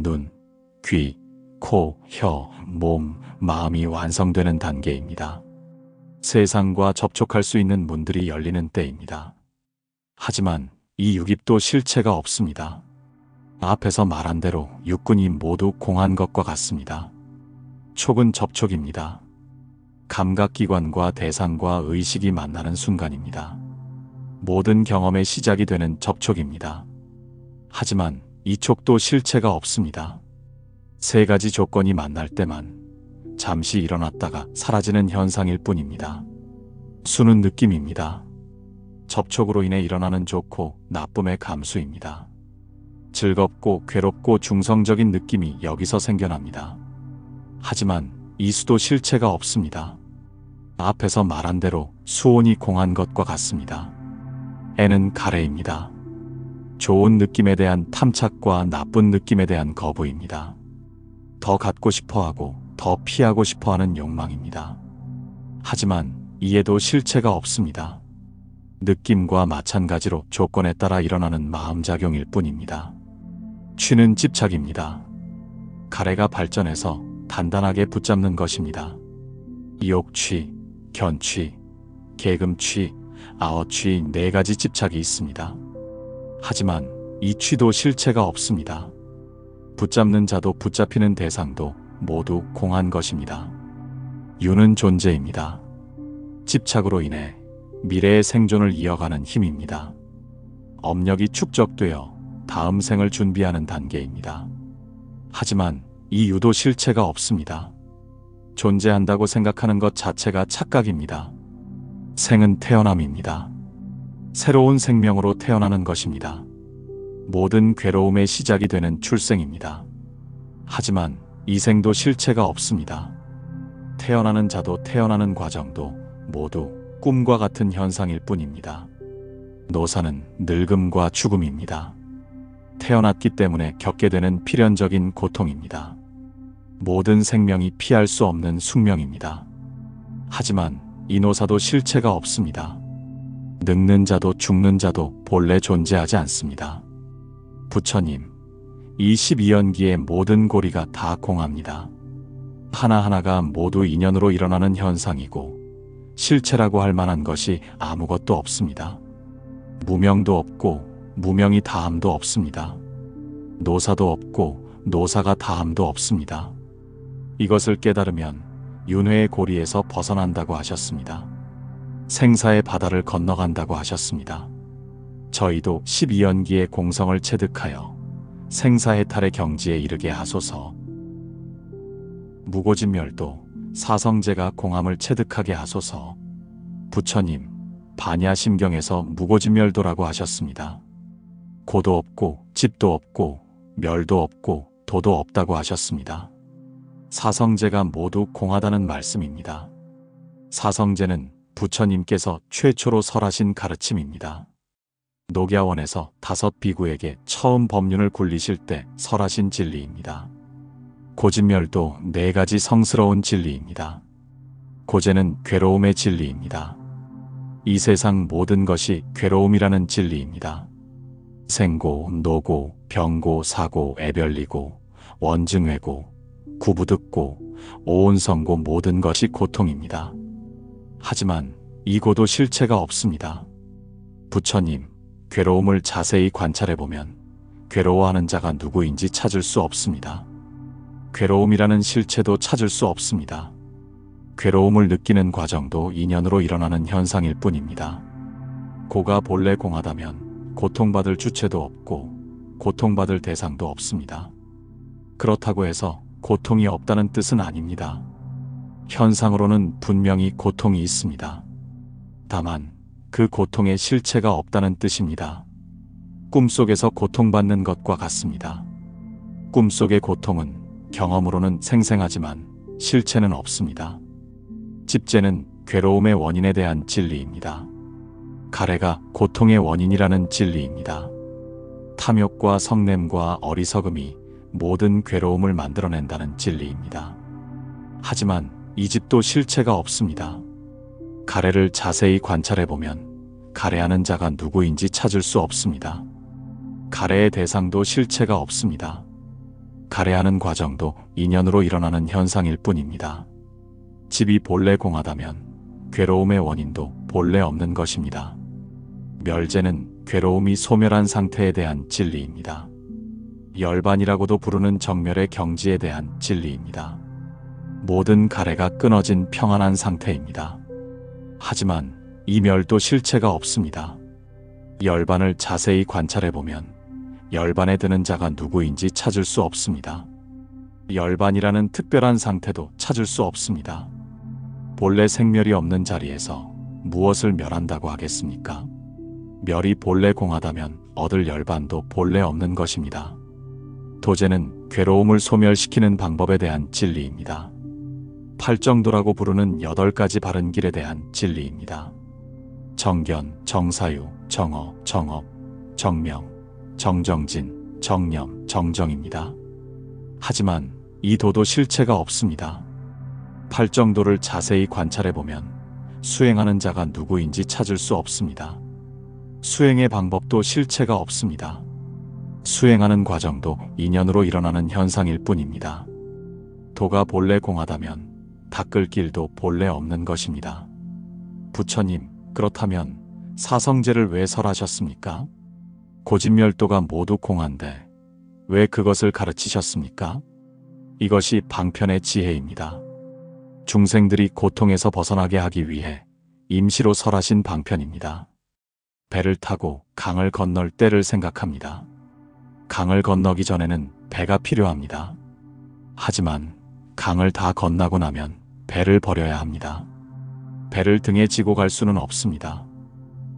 눈, 귀, 코, 혀, 몸, 마음이 완성되는 단계입니다. 세상과 접촉할 수 있는 문들이 열리는 때입니다. 하지만 이 육입도 실체가 없습니다. 앞에서 말한 대로 육군이 모두 공한 것과 같습니다. 촉은 접촉입니다. 감각기관과 대상과 의식이 만나는 순간입니다. 모든 경험의 시작이 되는 접촉입니다. 하지만 이 촉도 실체가 없습니다. 세 가지 조건이 만날 때만 잠시 일어났다가 사라지는 현상일 뿐입니다. 수는 느낌입니다. 접촉으로 인해 일어나는 좋고 나쁨의 감수입니다. 즐겁고 괴롭고 중성적인 느낌이 여기서 생겨납니다. 하지만 이 수도 실체가 없습니다. 앞에서 말한 대로 수온이 공한 것과 같습니다. 애는 가래입니다. 좋은 느낌에 대한 탐착과 나쁜 느낌에 대한 거부입니다. 더 갖고 싶어하고 더 피하고 싶어하는 욕망입니다. 하지만 이에도 실체가 없습니다. 느낌과 마찬가지로 조건에 따라 일어나는 마음작용일 뿐입니다. 취는 집착입니다. 가래가 발전해서 단단하게 붙잡는 것입니다. 욕취, 견취, 계금취, 아어취 4가지 집착이 있습니다. 하지만 이 취도 실체가 없습니다. 붙잡는 자도 붙잡히는 대상도 모두 공한 것입니다. 유는 존재입니다. 집착으로 인해 미래의 생존을 이어가는 힘입니다. 업력이 축적되어 다음 생을 준비하는 단계입니다. 하지만 이 유도 실체가 없습니다. 존재한다고 생각하는 것 자체가 착각입니다. 생은 태어남입니다. 새로운 생명으로 태어나는 것입니다. 모든 괴로움의 시작이 되는 출생입니다. 하지만 이 생도 실체가 없습니다. 태어나는 자도 태어나는 과정도 모두 꿈과 같은 현상일 뿐입니다. 노사는 늙음과 죽음입니다. 태어났기 때문에 겪게 되는 필연적인 고통입니다. 모든 생명이 피할 수 없는 숙명입니다. 하지만 이 노사도 실체가 없습니다. 늙는 자도 죽는 자도 본래 존재하지 않습니다. 부처님, 이 12연기의 모든 고리가 다 공합니다. 하나하나가 모두 인연으로 일어나는 현상이고 실체라고 할 만한 것이 아무것도 없습니다. 무명도 없고 무명이 다함도 없습니다. 노사도 없고 노사가 다함도 없습니다. 이것을 깨달으면 윤회의 고리에서 벗어난다고 하셨습니다. 생사의 바다를 건너간다고 하셨습니다. 저희도 12연기의 공성을 체득하여 생사해탈의 경지에 이르게 하소서. 무고진멸도 사성제가 공함을 체득하게 하소서. 부처님, 반야심경에서 무고진멸도라고 하셨습니다. 고도 없고 집도 없고 멸도 없고 도도 없다고 하셨습니다. 사성제가 모두 공하다는 말씀입니다. 사성제는 부처님께서 최초로 설하신 가르침입니다. 녹야원에서 5 비구에게 처음 법륜을 굴리실 때 설하신 진리입니다. 고진멸도 4가지 성스러운 진리입니다. 고제는 괴로움의 진리입니다. 이 세상 모든 것이 괴로움이라는 진리입니다. 생고, 노고, 병고, 사고, 애별리고, 원증회고, 구부득고, 오온성고 모든 것이 고통입니다. 하지만 이 고도 실체가 없습니다. 부처님, 괴로움을 자세히 관찰해보면 괴로워하는 자가 누구인지 찾을 수 없습니다. 괴로움이라는 실체도 찾을 수 없습니다. 괴로움을 느끼는 과정도 인연으로 일어나는 현상일 뿐입니다. 고가 본래 공하다면 고통받을 주체도 없고 고통받을 대상도 없습니다. 그렇다고 해서 고통이 없다는 뜻은 아닙니다. 현상으로는 분명히 고통이 있습니다. 다만 그 고통의 실체가 없다는 뜻입니다. 꿈속에서 고통받는 것과 같습니다. 꿈속의 고통은 경험으로는 생생하지만 실체는 없습니다. 집재는 괴로움의 원인에 대한 진리입니다. 가래가 고통의 원인이라는 진리입니다. 탐욕과 성냄과 어리석음이 모든 괴로움을 만들어낸다는 진리입니다. 하지만 이 집도 실체가 없습니다. 가래를 자세히 관찰해보면 가래하는 자가 누구인지 찾을 수 없습니다. 가래의 대상도 실체가 없습니다. 가래하는 과정도 인연으로 일어나는 현상일 뿐입니다. 집이 본래 공하다면 괴로움의 원인도 본래 없는 것입니다. 멸제는 괴로움이 소멸한 상태에 대한 진리입니다. 열반이라고도 부르는 정멸의 경지에 대한 진리입니다. 모든 가래가 끊어진 평안한 상태입니다. 하지만 이 멸도 실체가 없습니다. 열반을 자세히 관찰해보면 열반에 드는 자가 누구인지 찾을 수 없습니다. 열반이라는 특별한 상태도 찾을 수 없습니다. 본래 생멸이 없는 자리에서 무엇을 멸한다고 하겠습니까? 멸이 본래 공하다면 얻을 열반도 본래 없는 것입니다. 도제는 괴로움을 소멸시키는 방법에 대한 진리입니다. 팔정도라고 부르는 8가지 바른 길에 대한 진리입니다. 정견, 정사유, 정어, 정업, 정명, 정정진, 정념, 정정입니다. 하지만 이 도도 실체가 없습니다. 팔정도를 자세히 관찰해보면 수행하는 자가 누구인지 찾을 수 없습니다. 수행의 방법도 실체가 없습니다. 수행하는 과정도 인연으로 일어나는 현상일 뿐입니다. 도가 본래 공하다면 닦을 길도 본래 없는 것입니다. 부처님, 그렇다면 사성제를 왜 설하셨습니까? 고진멸도가 모두 공한데 왜 그것을 가르치셨습니까? 이것이 방편의 지혜입니다. 중생들이 고통에서 벗어나게 하기 위해 임시로 설하신 방편입니다. 배를 타고 강을 건널 때를 생각합니다. 강을 건너기 전에는 배가 필요합니다. 하지만 강을 다 건너고 나면 배를 버려야 합니다. 배를 등에 지고 갈 수는 없습니다.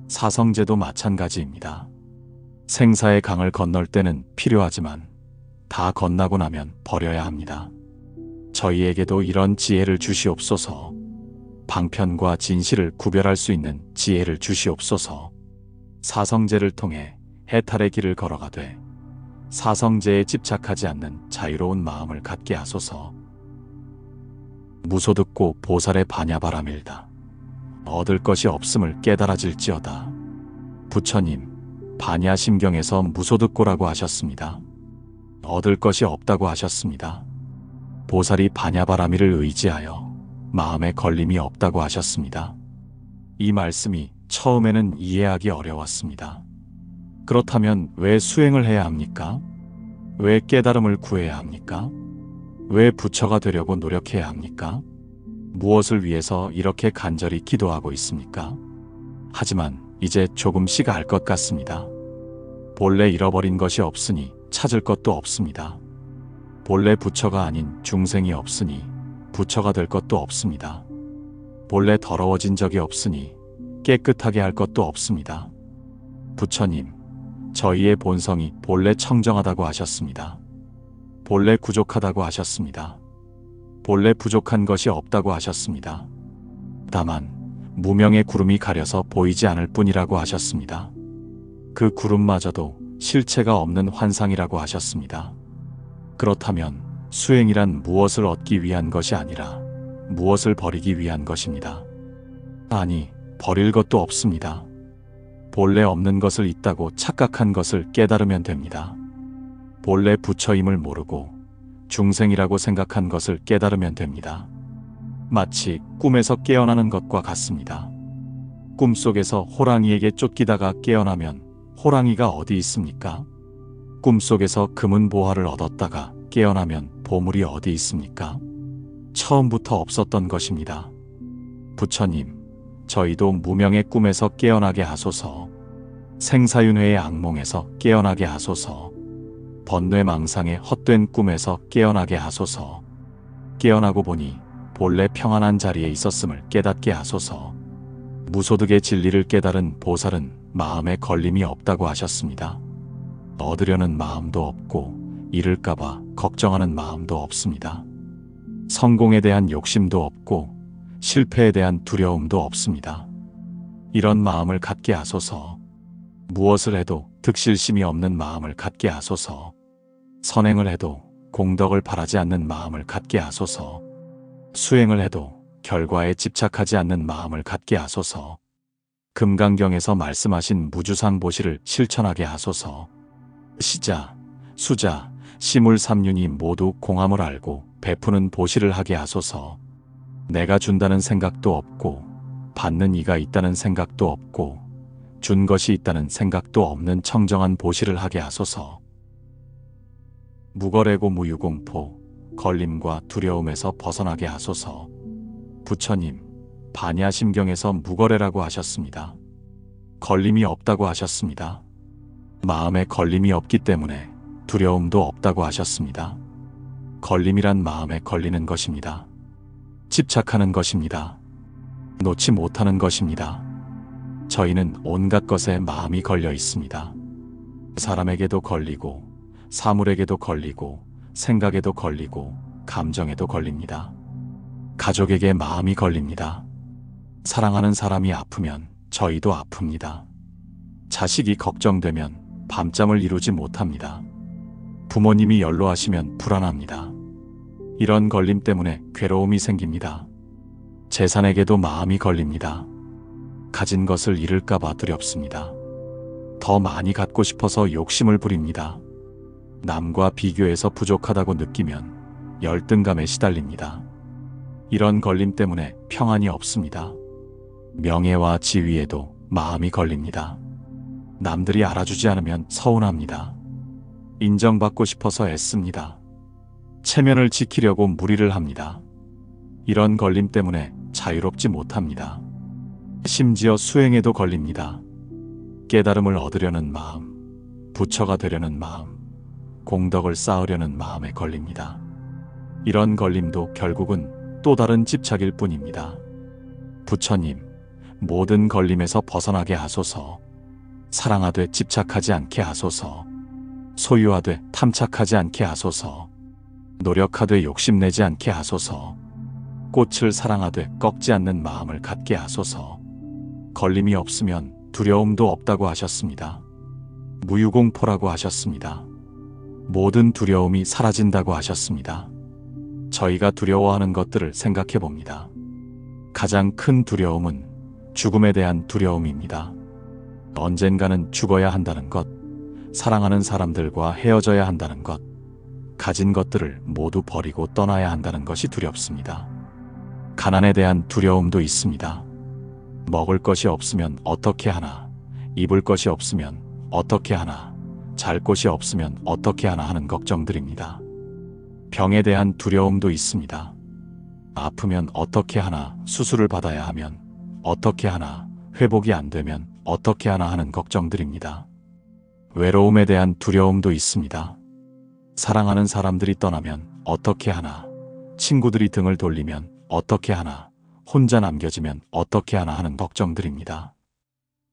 사성제도 마찬가지입니다. 생사의 강을 건널 때는 필요하지만 다 건너고 나면 버려야 합니다. 저희에게도 이런 지혜를 주시옵소서. 방편과 진실을 구별할 수 있는 지혜를 주시옵소서. 사성제를 통해 해탈의 길을 걸어가되 사성제에 집착하지 않는 자유로운 마음을 갖게 하소서. 무소득고 보살의 반야바라밀다. 얻을 것이 없음을 깨달아질지어다. 부처님, 반야심경에서 무소득고라고 하셨습니다. 얻을 것이 없다고 하셨습니다. 보살이 반야바라밀을 의지하여 마음에 걸림이 없다고 하셨습니다. 이 말씀이 처음에는 이해하기 어려웠습니다. 그렇다면 왜 수행을 해야 합니까? 왜 깨달음을 구해야 합니까? 왜 부처가 되려고 노력해야 합니까? 무엇을 위해서 이렇게 간절히 기도하고 있습니까? 하지만 이제 조금씩 알 것 같습니다. 본래 잃어버린 것이 없으니 찾을 것도 없습니다. 본래 부처가 아닌 중생이 없으니 부처가 될 것도 없습니다. 본래 더러워진 적이 없으니 깨끗하게 할 것도 없습니다. 부처님, 저희의 본성이 본래 청정하다고 하셨습니다. 본래 부족하다고 하셨습니다. 본래 부족한 것이 없다고 하셨습니다. 다만 무명의 구름이 가려서 보이지 않을 뿐이라고 하셨습니다. 그 구름마저도 실체가 없는 환상이라고 하셨습니다. 그렇다면 수행이란 무엇을 얻기 위한 것이 아니라 무엇을 버리기 위한 것입니다. 아니, 버릴 것도 없습니다. 본래 없는 것을 있다고 착각한 것을 깨달으면 됩니다. 본래 부처임을 모르고 중생이라고 생각한 것을 깨달으면 됩니다. 마치 꿈에서 깨어나는 것과 같습니다. 꿈속에서 호랑이에게 쫓기다가 깨어나면 호랑이가 어디 있습니까? 꿈속에서 금은 보화를 얻었다가 깨어나면 보물이 어디 있습니까? 처음부터 없었던 것입니다. 부처님, 저희도 무명의 꿈에서 깨어나게 하소서. 생사윤회의 악몽에서 깨어나게 하소서. 번뇌망상의 헛된 꿈에서 깨어나게 하소서. 깨어나고 보니 본래 평안한 자리에 있었음을 깨닫게 하소서. 무소득의 진리를 깨달은 보살은 마음에 걸림이 없다고 하셨습니다. 얻으려는 마음도 없고 잃을까봐 걱정하는 마음도 없습니다. 성공에 대한 욕심도 없고 실패에 대한 두려움도 없습니다. 이런 마음을 갖게 하소서. 무엇을 해도 득실심이 없는 마음을 갖게 하소서. 선행을 해도 공덕을 바라지 않는 마음을 갖게 하소서. 수행을 해도 결과에 집착하지 않는 마음을 갖게 하소서. 금강경에서 말씀하신 무주상보시를 실천하게 하소서. 시자, 수자, 시물삼륜이 모두 공함을 알고 베푸는 보시를 하게 하소서. 내가 준다는 생각도 없고 받는 이가 있다는 생각도 없고 준 것이 있다는 생각도 없는 청정한 보시를 하게 하소서. 무거래고 무유공포, 걸림과 두려움에서 벗어나게 하소서. 부처님, 반야심경에서 무거래라고 하셨습니다. 걸림이 없다고 하셨습니다. 마음에 걸림이 없기 때문에 두려움도 없다고 하셨습니다. 걸림이란 마음에 걸리는 것입니다. 집착하는 것입니다. 놓지 못하는 것입니다. 저희는 온갖 것에 마음이 걸려 있습니다. 사람에게도 걸리고 사물에게도 걸리고 생각에도 걸리고 감정에도 걸립니다. 가족에게 마음이 걸립니다. 사랑하는 사람이 아프면 저희도 아픕니다. 자식이 걱정되면 밤잠을 이루지 못합니다. 부모님이 연로하시면 불안합니다. 이런 걸림 때문에 괴로움이 생깁니다. 재산에게도 마음이 걸립니다. 가진 것을 잃을까봐 두렵습니다. 더 많이 갖고 싶어서 욕심을 부립니다. 남과 비교해서 부족하다고 느끼면 열등감에 시달립니다. 이런 걸림 때문에 평안이 없습니다. 명예와 지위에도 마음이 걸립니다. 남들이 알아주지 않으면 서운합니다. 인정받고 싶어서 애씁니다. 체면을 지키려고 무리를 합니다. 이런 걸림 때문에 자유롭지 못합니다. 심지어 수행에도 걸립니다. 깨달음을 얻으려는 마음, 부처가 되려는 마음, 공덕을 쌓으려는 마음에 걸립니다. 이런 걸림도 결국은 또 다른 집착일 뿐입니다. 부처님, 모든 걸림에서 벗어나게 하소서. 사랑하되 집착하지 않게 하소서. 소유하되 탐착하지 않게 하소서. 노력하되 욕심내지 않게 하소서. 꽃을 사랑하되 꺾지 않는 마음을 갖게 하소서. 걸림이 없으면 두려움도 없다고 하셨습니다. 무유공포라고 하셨습니다. 모든 두려움이 사라진다고 하셨습니다. 저희가 두려워하는 것들을 생각해 봅니다. 가장 큰 두려움은 죽음에 대한 두려움입니다. 언젠가는 죽어야 한다는 것, 사랑하는 사람들과 헤어져야 한다는 것, 가진 것들을 모두 버리고 떠나야 한다는 것이 두렵습니다. 가난에 대한 두려움도 있습니다. 먹을 것이 없으면 어떻게 하나, 입을 것이 없으면 어떻게 하나, 잘 곳이 없으면 어떻게 하나 하는 걱정들입니다. 병에 대한 두려움도 있습니다. 아프면 어떻게 하나, 수술을 받아야 하면 어떻게 하나, 회복이 안 되면 어떻게 하나 하는 걱정들입니다. 외로움에 대한 두려움도 있습니다. 사랑하는 사람들이 떠나면 어떻게 하나, 친구들이 등을 돌리면 어떻게 하나, 혼자 남겨지면 어떻게 하나 하는 걱정들입니다.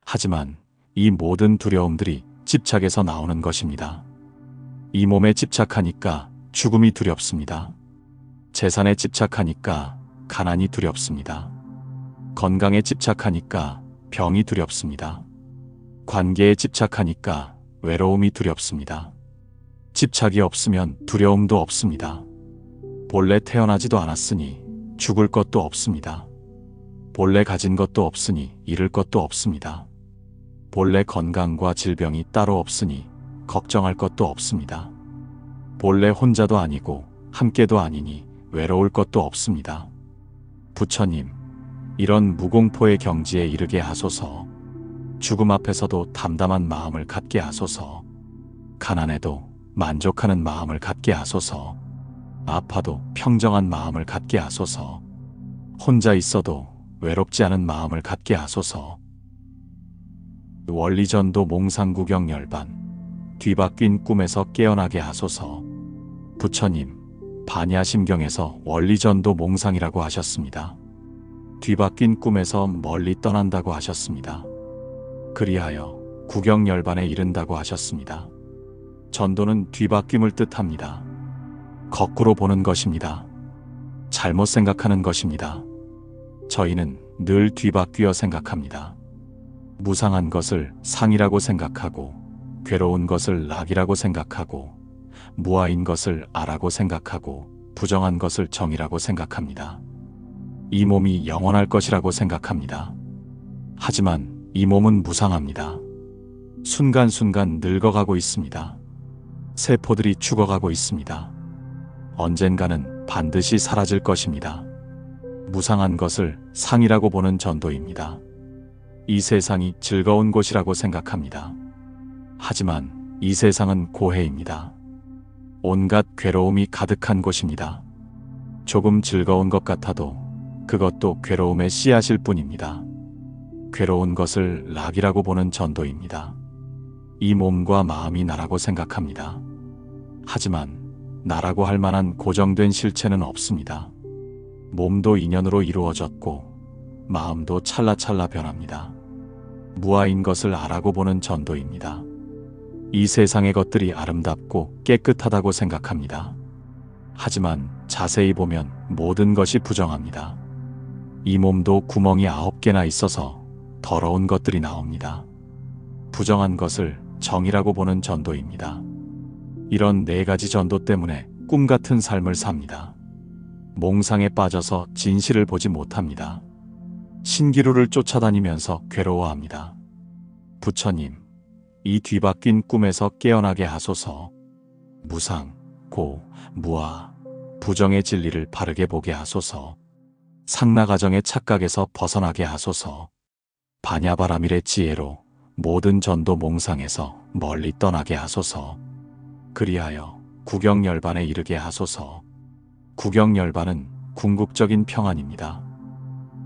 하지만 이 모든 두려움들이 집착에서 나오는 것입니다. 이 몸에 집착하니까 죽음이 두렵습니다. 재산에 집착하니까 가난이 두렵습니다. 건강에 집착하니까 병이 두렵습니다. 관계에 집착하니까 외로움이 두렵습니다. 집착이 없으면 두려움도 없습니다. 본래 태어나지도 않았으니 죽을 것도 없습니다. 본래 가진 것도 없으니 잃을 것도 없습니다. 본래 건강과 질병이 따로 없으니 걱정할 것도 없습니다. 본래 혼자도 아니고 함께도 아니니 외로울 것도 없습니다. 부처님, 이런 무공포의 경지에 이르게 하소서. 죽음 앞에서도 담담한 마음을 갖게 하소서. 가난해도 만족하는 마음을 갖게 하소서. 아파도 평정한 마음을 갖게 하소서. 혼자 있어도 외롭지 않은 마음을 갖게 하소서. 원리전도 몽상구경 열반, 뒤바뀐 꿈에서 깨어나게 하소서. 부처님, 반야심경에서 원리전도 몽상이라고 하셨습니다. 뒤바뀐 꿈에서 멀리 떠난다고 하셨습니다. 그리하여 구경열반에 이른다고 하셨습니다. 전도는 뒤바뀜을 뜻합니다. 거꾸로 보는 것입니다. 잘못 생각하는 것입니다. 저희는 늘 뒤바뀌어 생각합니다. 무상한 것을 상이라고 생각하고, 괴로운 것을 낙이라고 생각하고, 무아인 것을 아라고 생각하고, 부정한 것을 정이라고 생각합니다. 이 몸이 영원할 것이라고 생각합니다. 하지만 이 몸은 무상합니다. 순간순간 늙어가고 있습니다. 세포들이 죽어가고 있습니다. 언젠가는 반드시 사라질 것입니다. 무상한 것을 상이라고 보는 전도입니다. 이 세상이 즐거운 곳이라고 생각합니다. 하지만 이 세상은 고해입니다. 온갖 괴로움이 가득한 곳입니다. 조금 즐거운 것 같아도 그것도 괴로움의 씨앗일 뿐입니다. 괴로운 것을 낙이라고 보는 전도입니다. 이 몸과 마음이 나라고 생각합니다. 하지만 나라고 할 만한 고정된 실체는 없습니다. 몸도 인연으로 이루어졌고 마음도 찰나찰나 변합니다. 무아인 것을 아라고 보는 전도입니다. 이 세상의 것들이 아름답고 깨끗하다고 생각합니다. 하지만 자세히 보면 모든 것이 부정합니다. 이 몸도 구멍이 9개나 있어서 더러운 것들이 나옵니다. 부정한 것을 정이라고 보는 전도입니다. 이런 4가지 전도 때문에 꿈같은 삶을 삽니다. 몽상에 빠져서 진실을 보지 못합니다. 신기루를 쫓아다니면서 괴로워합니다. 부처님, 이 뒤바뀐 꿈에서 깨어나게 하소서. 무상, 고, 무아, 부정의 진리를 바르게 보게 하소서. 상나가정의 착각에서 벗어나게 하소서. 반야바라밀의 지혜로 모든 전도 몽상에서 멀리 떠나게 하소서. 그리하여 구경열반에 이르게 하소서. 구경열반은 궁극적인 평안입니다.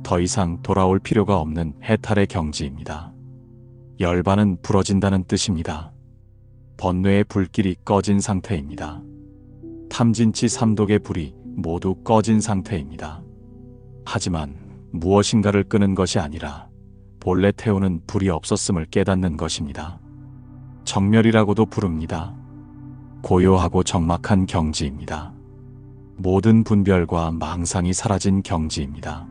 더 이상 돌아올 필요가 없는 해탈의 경지입니다. 열반은 부러진다는 뜻입니다. 번뇌의 불길이 꺼진 상태입니다. 탐진치 삼독의 불이 모두 꺼진 상태입니다. 하지만 무엇인가를 끄는 것이 아니라 본래 태우는 불이 없었음을 깨닫는 것입니다. 정멸이라고도 부릅니다. 고요하고 적막한 경지입니다. 모든 분별과 망상이 사라진 경지입니다.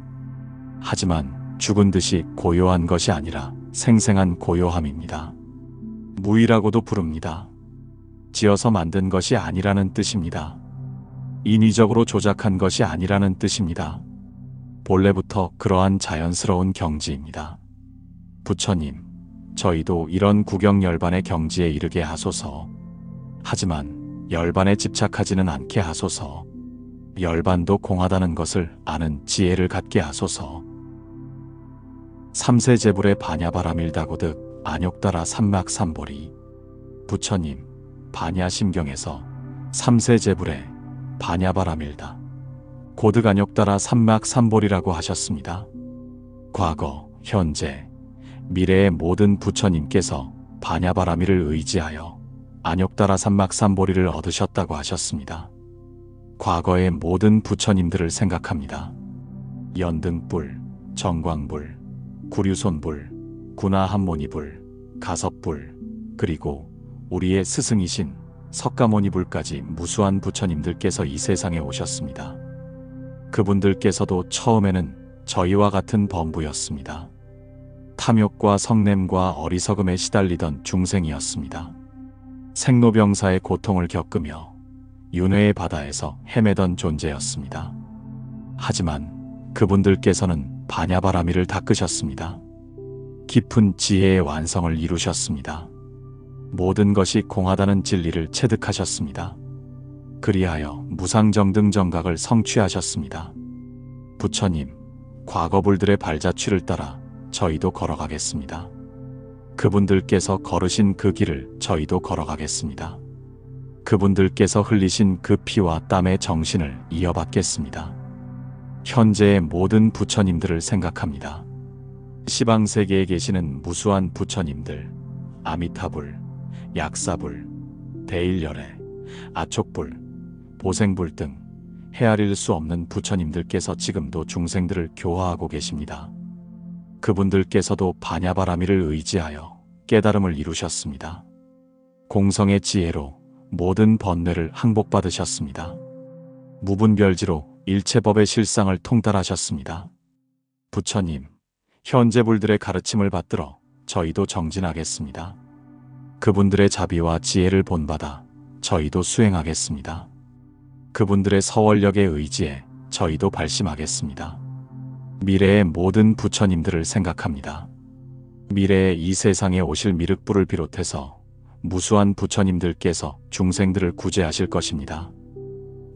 하지만 죽은 듯이 고요한 것이 아니라 생생한 고요함입니다. 무이라고도 부릅니다. 지어서 만든 것이 아니라는 뜻입니다. 인위적으로 조작한 것이 아니라는 뜻입니다. 본래부터 그러한 자연스러운 경지입니다. 부처님, 저희도 이런 구경열반의 경지에 이르게 하소서. 하지만 열반에 집착하지는 않게 하소서. 열반도 공하다는 것을 아는 지혜를 갖게 하소서. 삼세제불의 반야바라밀다고득 안욕따라 삼막삼보리. 부처님, 반야심경에서 삼세제불의 반야바라밀다, 고득안욕따라 삼막삼볼이라고 하셨습니다. 과거, 현재, 미래의 모든 부처님께서 바냐바라미를 의지하여 안욕따라 삼막삼보리를 얻으셨다고 하셨습니다. 과거의 모든 부처님들을 생각합니다. 연등불, 정광불, 구류손불, 구나한모니불, 가섭불, 그리고 우리의 스승이신 석가모니불까지 무수한 부처님들께서 이 세상에 오셨습니다. 그분들께서도 처음에는 저희와 같은 범부였습니다. 탐욕과 성냄과 어리석음에 시달리던 중생이었습니다. 생로병사의 고통을 겪으며 윤회의 바다에서 헤매던 존재였습니다. 하지만 그분들께서는 바냐바라미를 닦으셨습니다. 깊은 지혜의 완성을 이루셨습니다. 모든 것이 공하다는 진리를 체득하셨습니다. 그리하여 무상정등정각을 성취하셨습니다. 부처님, 과거불들의 발자취를 따라 저희도 걸어가겠습니다. 그분들께서 걸으신 그 길을 저희도 걸어가겠습니다. 그분들께서 흘리신 그 피와 땀의 정신을 이어받겠습니다. 현재의 모든 부처님들을 생각합니다. 시방세계에 계시는 무수한 부처님들, 아미타불, 약사불, 대일열애, 아촉불, 보생불 등 헤아릴 수 없는 부처님들께서 지금도 중생들을 교화하고 계십니다. 그분들께서도 바냐바라미를 의지하여 깨달음을 이루셨습니다. 공성의 지혜로 모든 번뇌를 항복받으셨습니다. 무분별지로 일체법의 실상을 통달하셨습니다. 부처님, 현재 불들의 가르침을 받들어 저희도 정진하겠습니다. 그분들의 자비와 지혜를 본받아 저희도 수행하겠습니다. 그분들의 서원력에 의지해 저희도 발심하겠습니다. 미래의 모든 부처님들을 생각합니다. 미래의 이 세상에 오실 미륵불을 비롯해서 무수한 부처님들께서 중생들을 구제하실 것입니다.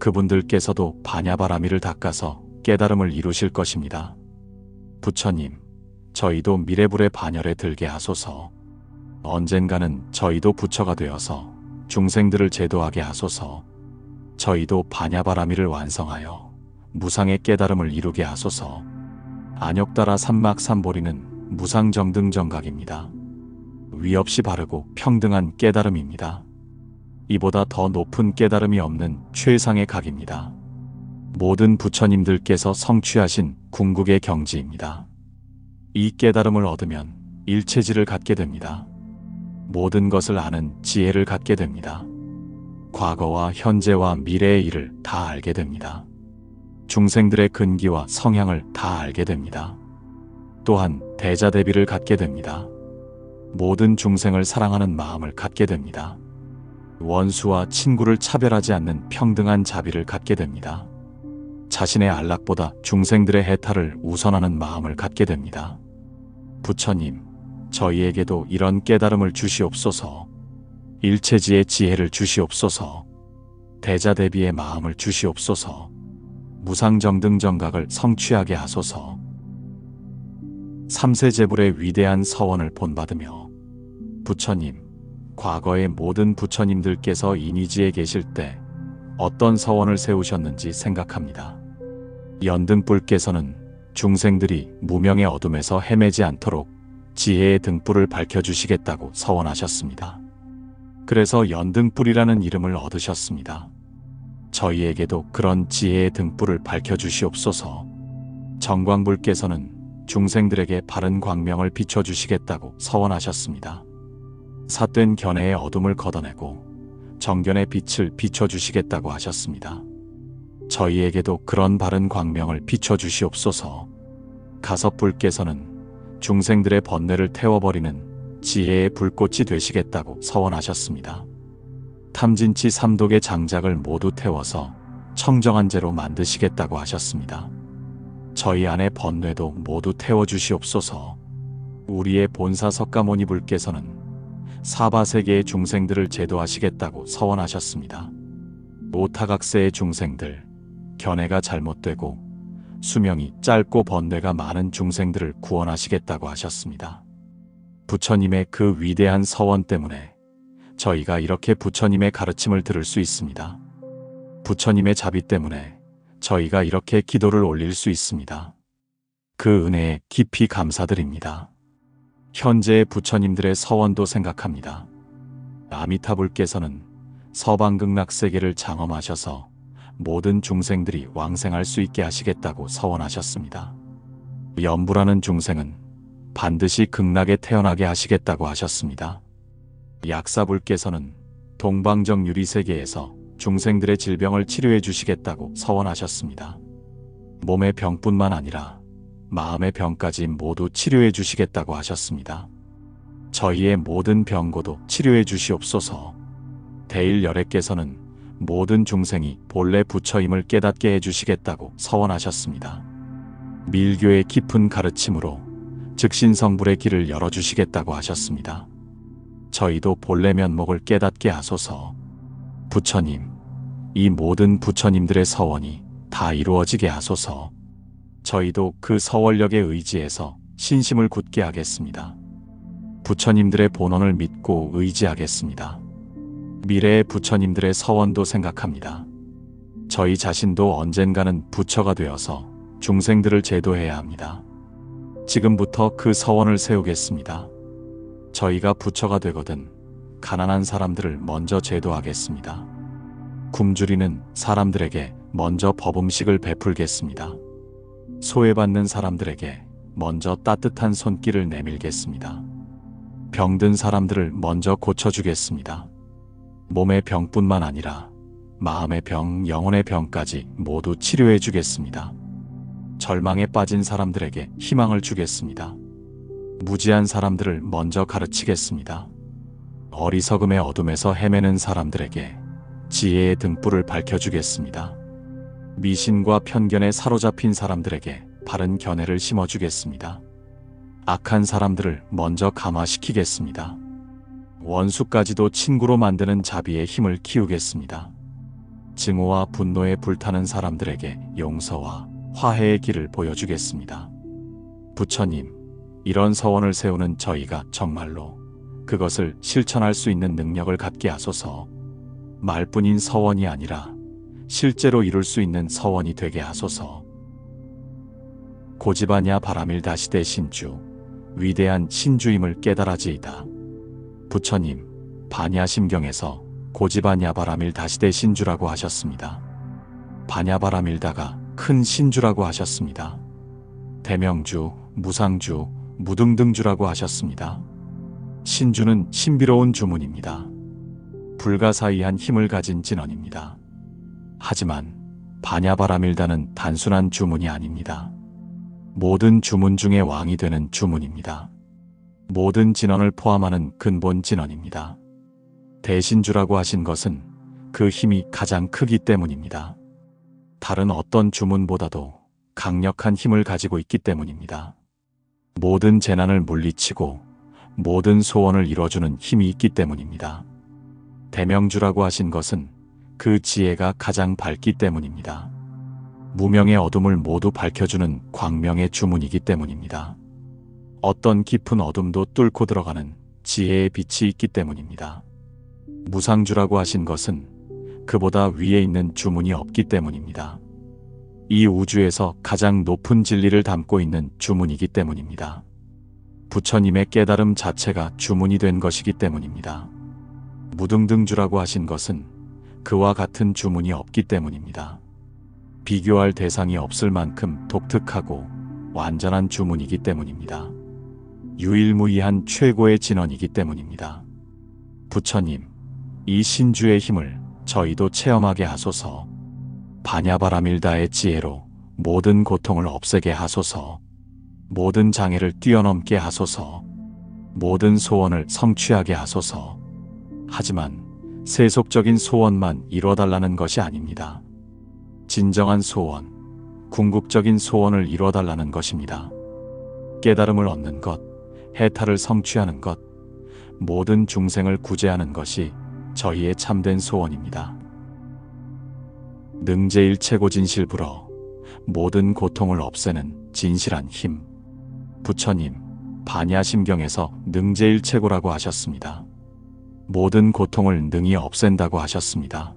그분들께서도 바냐바라미를 닦아서 깨달음을 이루실 것입니다. 부처님, 저희도 미래불의 반열에 들게 하소서. 언젠가는 저희도 부처가 되어서 중생들을 제도하게 하소서. 저희도 바냐바라미를 완성하여 무상의 깨달음을 이루게 하소서. 안욕따라 삼막삼보리는 무상정등정각입니다. 위 없이 바르고 평등한 깨달음입니다. 이보다 더 높은 깨달음이 없는 최상의 각입니다. 모든 부처님들께서 성취하신 궁극의 경지입니다. 이 깨달음을 얻으면 일체지를 갖게 됩니다. 모든 것을 아는 지혜를 갖게 됩니다. 과거와 현재와 미래의 일을 다 알게 됩니다. 중생들의 근기와 성향을 다 알게 됩니다. 또한 대자대비를 갖게 됩니다. 모든 중생을 사랑하는 마음을 갖게 됩니다. 원수와 친구를 차별하지 않는 평등한 자비를 갖게 됩니다. 자신의 안락보다 중생들의 해탈을 우선하는 마음을 갖게 됩니다. 부처님, 저희에게도 이런 깨달음을 주시옵소서. 일체지의 지혜를 주시옵소서. 대자대비의 마음을 주시옵소서. 무상정등정각을 성취하게 하소서. 삼세제불의 위대한 서원을 본받으며 부처님, 과거의 모든 부처님들께서 인위지에 계실 때 어떤 서원을 세우셨는지 생각합니다. 연등불께서는 중생들이 무명의 어둠에서 헤매지 않도록 지혜의 등불을 밝혀주시겠다고 서원하셨습니다. 그래서 연등불이라는 이름을 얻으셨습니다. 저희에게도 그런 지혜의 등불을 밝혀주시옵소서. 정광불께서는 중생들에게 바른 광명을 비춰주시겠다고 서원하셨습니다. 삿된 견해의 어둠을 걷어내고 정견의 빛을 비춰주시겠다고 하셨습니다. 저희에게도 그런 바른 광명을 비춰주시옵소서. 가섭불께서는 중생들의 번뇌를 태워버리는 지혜의 불꽃이 되시겠다고 서원하셨습니다. 탐진치 삼독의 장작을 모두 태워서 청정한 재로 만드시겠다고 하셨습니다. 저희 안의 번뇌도 모두 태워주시옵소서. 우리의 본사 석가모니불께서는 사바세계의 중생들을 제도하시겠다고 서원하셨습니다. 오타각세의 중생들, 견해가 잘못되고 수명이 짧고 번뇌가 많은 중생들을 구원하시겠다고 하셨습니다. 부처님의 그 위대한 서원 때문에 저희가 이렇게 부처님의 가르침을 들을 수 있습니다. 부처님의 자비 때문에 저희가 이렇게 기도를 올릴 수 있습니다. 그 은혜에 깊이 감사드립니다. 현재의 부처님들의 서원도 생각합니다. 아미타불께서는 서방극락세계를 장엄하셔서 모든 중생들이 왕생할 수 있게 하시겠다고 서원하셨습니다. 연부라는 중생은 반드시 극락에 태어나게 하시겠다고 하셨습니다. 약사불께서는 동방정 유리세계에서 중생들의 질병을 치료해 주시겠다고 서원하셨습니다. 몸의 병뿐만 아니라 마음의 병까지 모두 치료해 주시겠다고 하셨습니다. 저희의 모든 병고도 치료해 주시옵소서. 대일열애께서는 모든 중생이 본래 부처임을 깨닫게 해주시겠다고 서원하셨습니다. 밀교의 깊은 가르침으로 즉신성불의 길을 열어주시겠다고 하셨습니다. 저희도 본래 면목을 깨닫게 하소서. 부처님, 이 모든 부처님들의 서원이 다 이루어지게 하소서. 저희도 그 서원력에 의지해서 신심을 굳게 하겠습니다. 부처님들의 본원을 믿고 의지하겠습니다. 미래의 부처님들의 서원도 생각합니다. 저희 자신도 언젠가는 부처가 되어서 중생들을 제도해야 합니다. 지금부터 그 서원을 세우겠습니다. 저희가 부처가 되거든 가난한 사람들을 먼저 제도하겠습니다. 굶주리는 사람들에게 먼저 법음식을 베풀겠습니다. 소외받는 사람들에게 먼저 따뜻한 손길을 내밀겠습니다. 병든 사람들을 먼저 고쳐주겠습니다. 몸의 병뿐만 아니라 마음의 병, 영혼의 병까지 모두 치료해 주겠습니다. 절망에 빠진 사람들에게 희망을 주겠습니다. 무지한 사람들을 먼저 가르치겠습니다. 어리석음의 어둠에서 헤매는 사람들에게 지혜의 등불을 밝혀주겠습니다. 미신과 편견에 사로잡힌 사람들에게 바른 견해를 심어주겠습니다. 악한 사람들을 먼저 감화시키겠습니다. 원수까지도 친구로 만드는 자비의 힘을 키우겠습니다. 증오와 분노에 불타는 사람들에게 용서와 화해의 길을 보여주겠습니다. 부처님, 이런 서원을 세우는 저희가 정말로 그것을 실천할 수 있는 능력을 갖게 하소서. 말뿐인 서원이 아니라 실제로 이룰 수 있는 서원이 되게 하소서. 고지바냐 바라밀다시대 신주, 위대한 신주임을 깨달아지이다. 부처님, 바냐심경에서 고지바냐바라밀다시대 신주라고 하셨습니다. 바냐바라밀다가 큰 신주라고 하셨습니다. 대명주, 무상주, 무등등주라고 하셨습니다. 신주는 신비로운 주문입니다. 불가사의한 힘을 가진 진언입니다. 하지만 바냐바라밀다는 단순한 주문이 아닙니다. 모든 주문 중에 왕이 되는 주문입니다. 모든 진언을 포함하는 근본 진언입니다. 대신주라고 하신 것은 그 힘이 가장 크기 때문입니다. 다른 어떤 주문보다도 강력한 힘을 가지고 있기 때문입니다. 모든 재난을 물리치고 모든 소원을 이뤄주는 힘이 있기 때문입니다. 대명주라고 하신 것은 그 지혜가 가장 밝기 때문입니다. 무명의 어둠을 모두 밝혀주는 광명의 주문이기 때문입니다. 어떤 깊은 어둠도 뚫고 들어가는 지혜의 빛이 있기 때문입니다. 무상주라고 하신 것은 그보다 위에 있는 주문이 없기 때문입니다. 이 우주에서 가장 높은 진리를 담고 있는 주문이기 때문입니다. 부처님의 깨달음 자체가 주문이 된 것이기 때문입니다. 무등등주라고 하신 것은 그와 같은 주문이 없기 때문입니다. 비교할 대상이 없을 만큼 독특하고 완전한 주문이기 때문입니다. 유일무이한 최고의 진언이기 때문입니다. 부처님, 이 신주의 힘을 저희도 체험하게 하소서. 바냐바라밀다의 지혜로 모든 고통을 없애게 하소서. 모든 장애를 뛰어넘게 하소서. 모든 소원을 성취하게 하소서. 하지만 세속적인 소원만 이뤄달라는 것이 아닙니다. 진정한 소원, 궁극적인 소원을 이뤄달라는 것입니다. 깨달음을 얻는 것, 해탈을 성취하는 것, 모든 중생을 구제하는 것이 저희의 참된 소원입니다. 능제일체고진실불어 모든 고통을 없애는 진실한 힘. 부처님, 바냐심경에서 능제일체고라고 하셨습니다. 모든 고통을 능히 없앤다고 하셨습니다.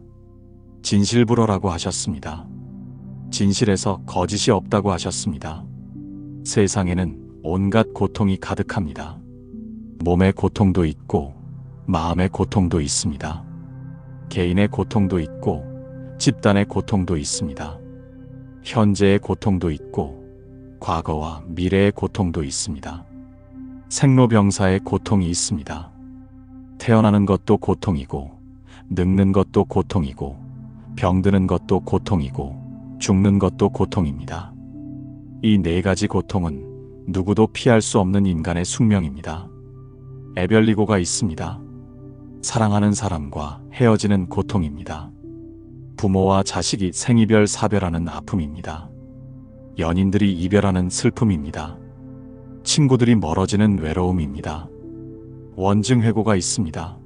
진실불어라고 하셨습니다. 진실에서 거짓이 없다고 하셨습니다. 세상에는 온갖 고통이 가득합니다. 몸의 고통도 있고 마음의 고통도 있습니다. 개인의 고통도 있고 집단의 고통도 있습니다. 현재의 고통도 있고 과거와 미래의 고통도 있습니다. 생로병사의 고통이 있습니다. 태어나는 것도 고통이고 늙는 것도 고통이고 병드는 것도 고통이고 죽는 것도 고통입니다. 이 네 가지 고통은 누구도 피할 수 없는 인간의 숙명입니다. 애별리고가 있습니다. 사랑하는 사람과 헤어지는 고통입니다. 부모와 자식이 생이별 사별하는 아픔입니다. 연인들이 이별하는 슬픔입니다. 친구들이 멀어지는 외로움입니다. 원증회고가 있습니다.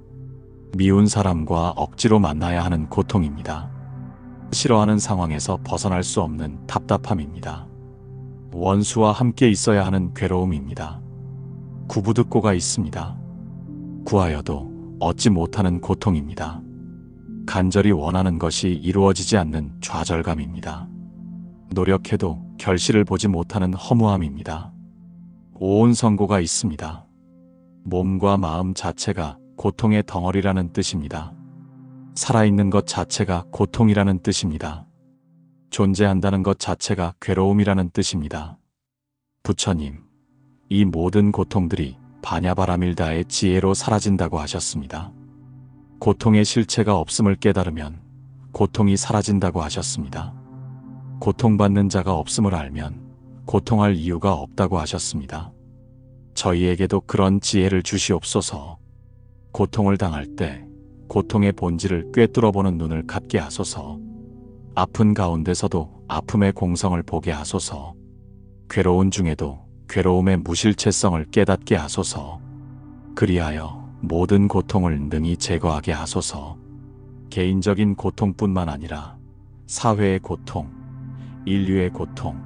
미운 사람과 억지로 만나야 하는 고통입니다. 싫어하는 상황에서 벗어날 수 없는 답답함입니다. 원수와 함께 있어야 하는 괴로움입니다. 구부득고가 있습니다. 구하여도 얻지 못하는 고통입니다. 간절히 원하는 것이 이루어지지 않는 좌절감입니다. 노력해도 결실을 보지 못하는 허무함입니다. 오온성고가 있습니다. 몸과 마음 자체가 고통의 덩어리라는 뜻입니다. 살아있는 것 자체가 고통이라는 뜻입니다. 존재한다는 것 자체가 괴로움이라는 뜻입니다. 부처님, 이 모든 고통들이 바냐바라밀다의 지혜로 사라진다고 하셨습니다. 고통의 실체가 없음을 깨달으면 고통이 사라진다고 하셨습니다. 고통받는 자가 없음을 알면 고통할 이유가 없다고 하셨습니다. 저희에게도 그런 지혜를 주시옵소서. 고통을 당할 때 고통의 본질을 꿰뚫어보는 눈을 갖게 하소서. 아픈 가운데서도 아픔의 공성을 보게 하소서. 괴로운 중에도 괴로움의 무실체성을 깨닫게 하소서. 그리하여 모든 고통을 능히 제거하게 하소서. 개인적인 고통뿐만 아니라 사회의 고통, 인류의 고통,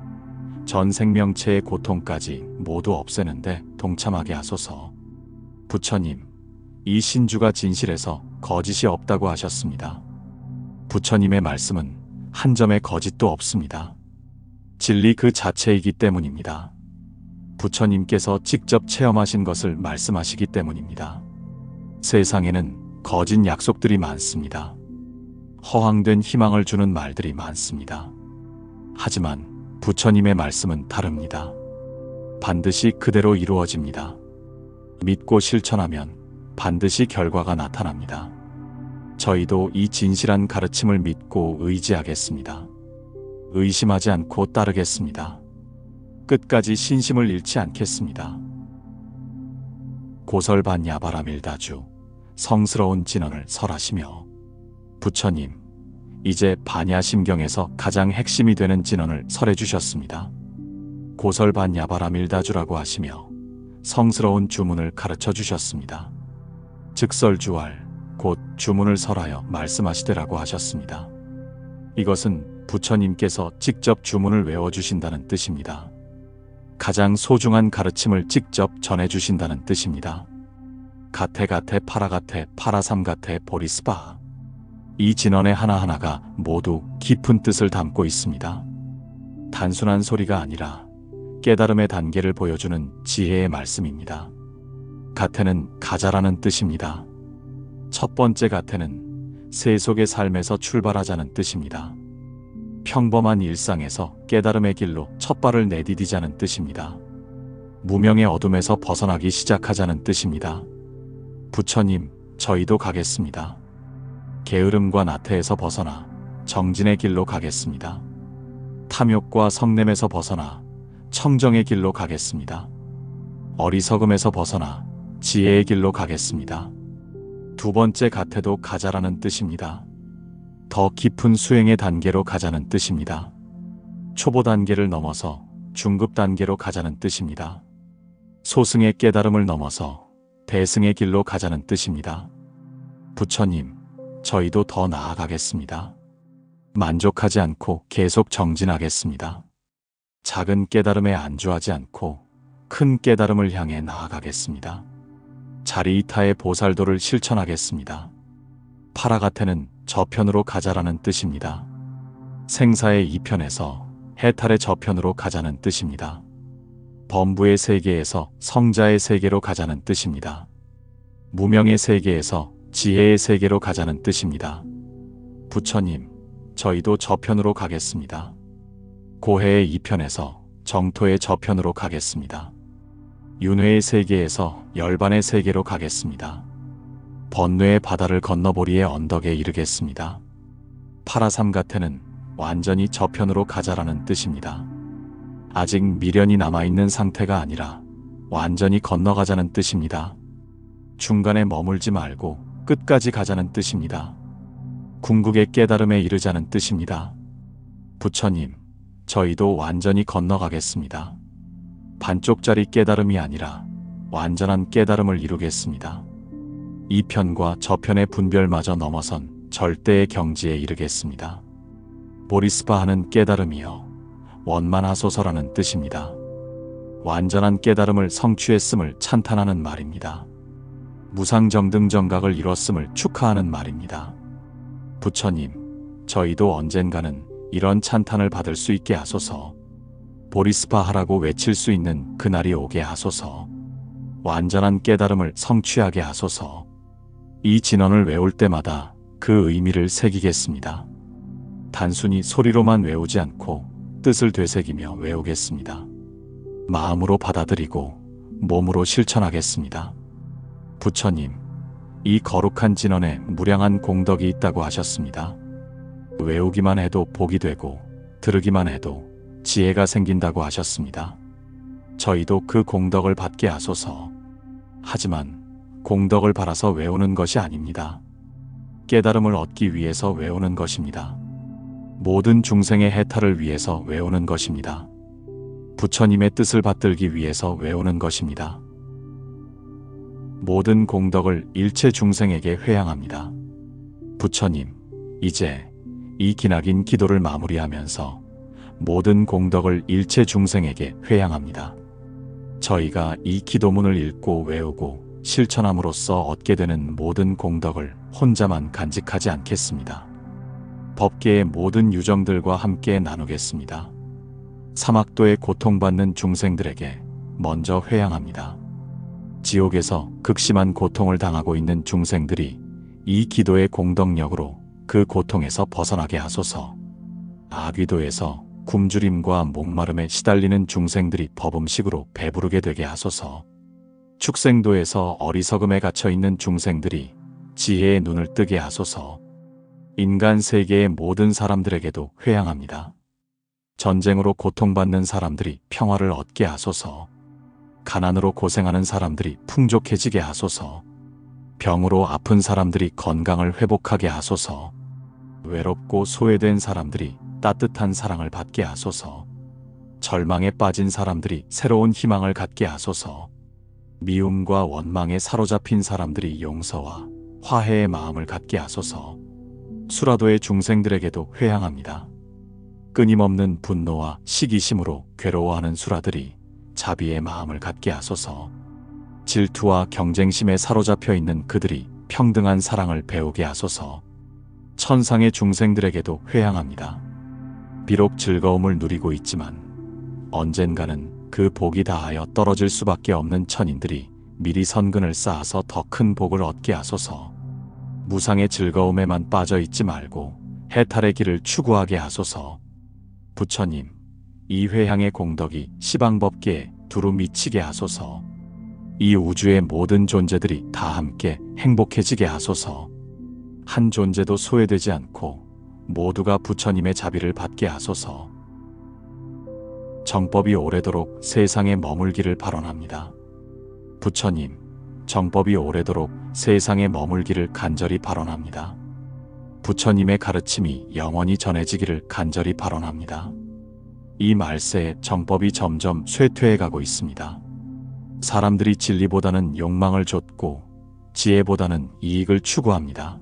전 생명체의 고통까지 모두 없애는데 동참하게 하소서. 부처님, 이 신주가 진실에서 거짓이 없다고 하셨습니다. 부처님의 말씀은 한 점의 거짓도 없습니다. 진리 그 자체이기 때문입니다. 부처님께서 직접 체험하신 것을 말씀하시기 때문입니다. 세상에는 거짓 약속들이 많습니다. 허황된 희망을 주는 말들이 많습니다. 하지만 부처님의 말씀은 다릅니다. 반드시 그대로 이루어집니다. 믿고 실천하면 반드시 결과가 나타납니다. 저희도 이 진실한 가르침을 믿고 의지하겠습니다. 의심하지 않고 따르겠습니다. 끝까지 신심을 잃지 않겠습니다. 고설반야바라밀다주, 성스러운 진언을 설하시며 부처님, 이제 반야심경에서 가장 핵심이 되는 진언을 설해 주셨습니다. 고설반야바라밀다주라고 하시며 성스러운 주문을 가르쳐 주셨습니다. 즉설주알, 곧 주문을 설하여 말씀하시되라고 하셨습니다. 이것은 부처님께서 직접 주문을 외워주신다는 뜻입니다. 가장 소중한 가르침을 직접 전해주신다는 뜻입니다. 가테가테 파라가테 파라삼가테 보리스바. 이 진언의 하나하나가 모두 깊은 뜻을 담고 있습니다. 단순한 소리가 아니라 깨달음의 단계를 보여주는 지혜의 말씀입니다. 가테는 가자라는 뜻입니다. 첫 번째 가테는 세속의 삶에서 출발하자는 뜻입니다. 평범한 일상에서 깨달음의 길로 첫 발을 내디디자는 뜻입니다. 무명의 어둠에서 벗어나기 시작하자는 뜻입니다. 부처님, 저희도 가겠습니다. 게으름과 나태에서 벗어나 정진의 길로 가겠습니다. 탐욕과 성냄에서 벗어나 청정의 길로 가겠습니다. 어리석음에서 벗어나 지혜의 길로 가겠습니다. 두 번째 가테도 가자라는 뜻입니다. 더 깊은 수행의 단계로 가자는 뜻입니다. 초보 단계를 넘어서 중급 단계로 가자는 뜻입니다. 소승의 깨달음을 넘어서 대승의 길로 가자는 뜻입니다. 부처님, 저희도 더 나아가겠습니다. 만족하지 않고 계속 정진하겠습니다. 작은 깨달음에 안주하지 않고 큰 깨달음을 향해 나아가겠습니다. 자리이타의 보살도를 실천하겠습니다. 파라가테는 저편으로 가자라는 뜻입니다. 생사의 이편에서 해탈의 저편으로 가자는 뜻입니다. 범부의 세계에서 성자의 세계로 가자는 뜻입니다. 무명의 세계에서 지혜의 세계로 가자는 뜻입니다. 부처님, 저희도 저편으로 가겠습니다. 고해의 이편에서 정토의 저편으로 가겠습니다. 윤회의 세계에서 열반의 세계로 가겠습니다. 번뇌의 바다를 건너 보리의 언덕에 이르겠습니다. 파라삼가태는 완전히 저편으로 가자라는 뜻입니다. 아직 미련이 남아있는 상태가 아니라 완전히 건너가자는 뜻입니다. 중간에 머물지 말고 끝까지 가자는 뜻입니다. 궁극의 깨달음에 이르자는 뜻입니다. 부처님, 저희도 완전히 건너가겠습니다. 반쪽짜리 깨달음이 아니라 완전한 깨달음을 이루겠습니다. 이편과 저편의 분별마저 넘어선 절대의 경지에 이르겠습니다. 보리스파하는 깨달음이여 원만하소서라는 뜻입니다. 완전한 깨달음을 성취했음을 찬탄하는 말입니다. 무상정등정각을 이뤘음을 축하하는 말입니다. 부처님, 저희도 언젠가는 이런 찬탄을 받을 수 있게 하소서. 보리스파하라고 외칠 수 있는 그날이 오게 하소서. 완전한 깨달음을 성취하게 하소서. 이 진언을 외울 때마다 그 의미를 새기겠습니다. 단순히 소리로만 외우지 않고 뜻을 되새기며 외우겠습니다. 마음으로 받아들이고 몸으로 실천하겠습니다. 부처님, 이 거룩한 진언에 무량한 공덕이 있다고 하셨습니다. 외우기만 해도 복이 되고 들으기만 해도 지혜가 생긴다고 하셨습니다. 저희도 그 공덕을 받게 하소서. 하지만 공덕을 바라서 외우는 것이 아닙니다. 깨달음을 얻기 위해서 외우는 것입니다. 모든 중생의 해탈을 위해서 외우는 것입니다. 부처님의 뜻을 받들기 위해서 외우는 것입니다. 모든 공덕을 일체 중생에게 회양합니다. 부처님, 이제 이 기나긴 기도를 마무리하면서 모든 공덕을 일체 중생에게 회양합니다. 저희가 이 기도문을 읽고 외우고 실천함으로써 얻게 되는 모든 공덕을 혼자만 간직하지 않겠습니다. 법계의 모든 유정들과 함께 나누겠습니다. 사막도에 고통받는 중생들에게 먼저 회양합니다. 지옥에서 극심한 고통을 당하고 있는 중생들이 이 기도의 공덕력으로 그 고통에서 벗어나게 하소서. 아귀도에서 굶주림과 목마름에 시달리는 중생들이 법음식으로 배부르게 되게 하소서. 축생도에서 어리석음에 갇혀있는 중생들이 지혜의 눈을 뜨게 하소서. 인간 세계의 모든 사람들에게도 회양합니다. 전쟁으로 고통받는 사람들이 평화를 얻게 하소서. 가난으로 고생하는 사람들이 풍족해지게 하소서. 병으로 아픈 사람들이 건강을 회복하게 하소서. 외롭고 소외된 사람들이 따뜻한 사랑을 받게 하소서. 절망에 빠진 사람들이 새로운 희망을 갖게 하소서. 미움과 원망에 사로잡힌 사람들이 용서와 화해의 마음을 갖게 하소서. 수라도의 중생들에게도 회양합니다. 끊임없는 분노와 시기심으로 괴로워하는 수라들이 자비의 마음을 갖게 하소서. 질투와 경쟁심에 사로잡혀 있는 그들이 평등한 사랑을 배우게 하소서. 천상의 중생들에게도 회양합니다. 비록 즐거움을 누리고 있지만 언젠가는 그 복이 다하여 떨어질 수밖에 없는 천인들이 미리 선근을 쌓아서 더 큰 복을 얻게 하소서. 무상의 즐거움에만 빠져 있지 말고 해탈의 길을 추구하게 하소서. 부처님, 이 회향의 공덕이 시방법계에 두루 미치게 하소서. 이 우주의 모든 존재들이 다 함께 행복해지게 하소서. 한 존재도 소외되지 않고 모두가 부처님의 자비를 받게 하소서. 정법이 오래도록 세상에 머물기를 발언합니다. 부처님, 정법이 오래도록 세상에 머물기를 간절히 발언합니다. 부처님의 가르침이 영원히 전해지기를 간절히 발언합니다. 이 말세에 정법이 점점 쇠퇴해가고 있습니다. 사람들이 진리보다는 욕망을 좇고 지혜보다는 이익을 추구합니다.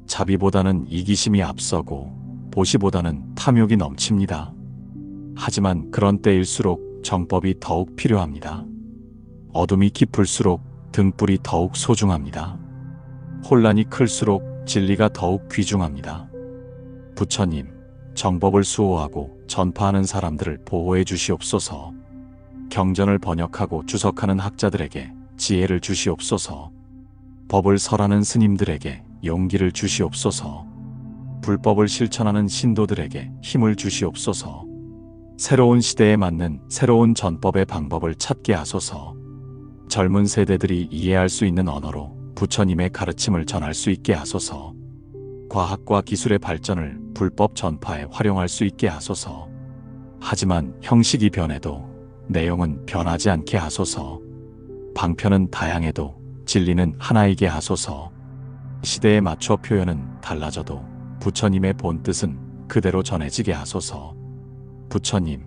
자비보다는 이기심이 앞서고 보시보다는 탐욕이 넘칩니다. 하지만 그런 때일수록 정법이 더욱 필요합니다. 어둠이 깊을수록 등불이 더욱 소중합니다. 혼란이 클수록 진리가 더욱 귀중합니다. 부처님, 정법을 수호하고 전파하는 사람들을 보호해 주시옵소서. 경전을 번역하고 주석하는 학자들에게 지혜를 주시옵소서. 법을 설하는 스님들에게 용기를 주시옵소서. 불법을 실천하는 신도들에게 힘을 주시옵소서. 새로운 시대에 맞는 새로운 전법의 방법을 찾게 하소서. 젊은 세대들이 이해할 수 있는 언어로 부처님의 가르침을 전할 수 있게 하소서. 과학과 기술의 발전을 불법 전파에 활용할 수 있게 하소서. 하지만 형식이 변해도 내용은 변하지 않게 하소서. 방편은 다양해도 진리는 하나이게 하소서. 시대에 맞춰 표현은 달라져도 부처님의 본뜻은 그대로 전해지게 하소서. 부처님,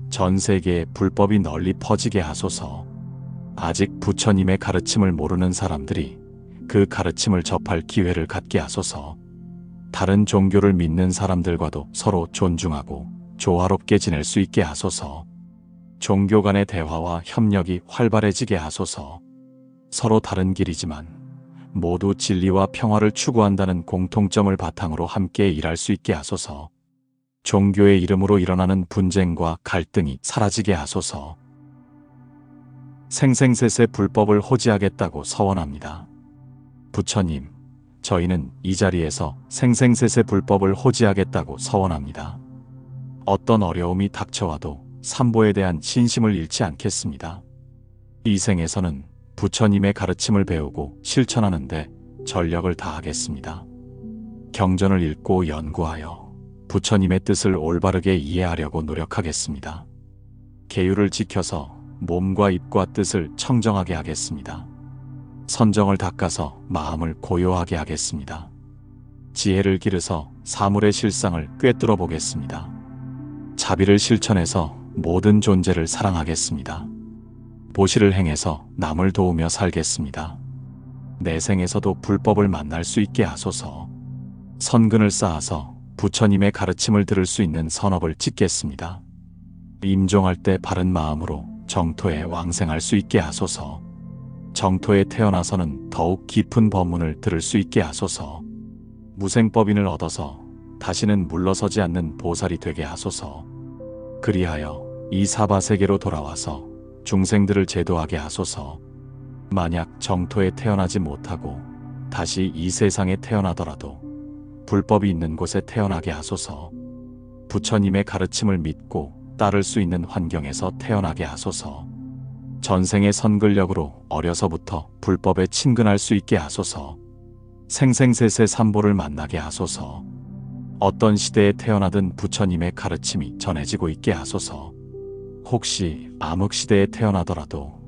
전 세계에 불법이 널리 퍼지게 하소서. 아직 부처님의 가르침을 모르는 사람들이 그 가르침을 접할 기회를 갖게 하소서. 다른 종교를 믿는 사람들과도 서로 존중하고 조화롭게 지낼 수 있게 하소서. 종교 간의 대화와 협력이 활발해지게 하소서. 서로 다른 길이지만 모두 진리와 평화를 추구한다는 공통점을 바탕으로 함께 일할 수 있게 하소서. 종교의 이름으로 일어나는 분쟁과 갈등이 사라지게 하소서. 생생세세 불법을 호지하겠다고 서원합니다. 부처님, 저희는 이 자리에서 생생세세 불법을 호지하겠다고 서원합니다. 어떤 어려움이 닥쳐와도 삼보에 대한 신심을 잃지 않겠습니다. 이 생에서는 부처님의 가르침을 배우고 실천하는데 전력을 다하겠습니다. 경전을 읽고 연구하여 부처님의 뜻을 올바르게 이해하려고 노력하겠습니다. 계율을 지켜서 몸과 입과 뜻을 청정하게 하겠습니다. 선정을 닦아서 마음을 고요하게 하겠습니다. 지혜를 기르서 사물의 실상을 꿰뚫어 보겠습니다. 자비를 실천해서 모든 존재를 사랑하겠습니다. 보시를 행해서 남을 도우며 살겠습니다. 내 생에서도 불법을 만날 수 있게 하소서. 선근을 쌓아서 부처님의 가르침을 들을 수 있는 선업을 짓겠습니다. 임종할 때 바른 마음으로 정토에 왕생할 수 있게 하소서. 정토에 태어나서는 더욱 깊은 법문을 들을 수 있게 하소서. 무생법인을 얻어서 다시는 물러서지 않는 보살이 되게 하소서. 그리하여 이 사바세계로 돌아와서 중생들을 제도하게 하소서. 만약 정토에 태어나지 못하고 다시 이 세상에 태어나더라도 불법이 있는 곳에 태어나게 하소서. 부처님의 가르침을 믿고 따를 수 있는 환경에서 태어나게 하소서. 전생의 선근력으로 어려서부터 불법에 친근할 수 있게 하소서. 생생세세 삼보를 만나게 하소서. 어떤 시대에 태어나든 부처님의 가르침이 전해지고 있게 하소서. 혹시 암흑시대에 태어나더라도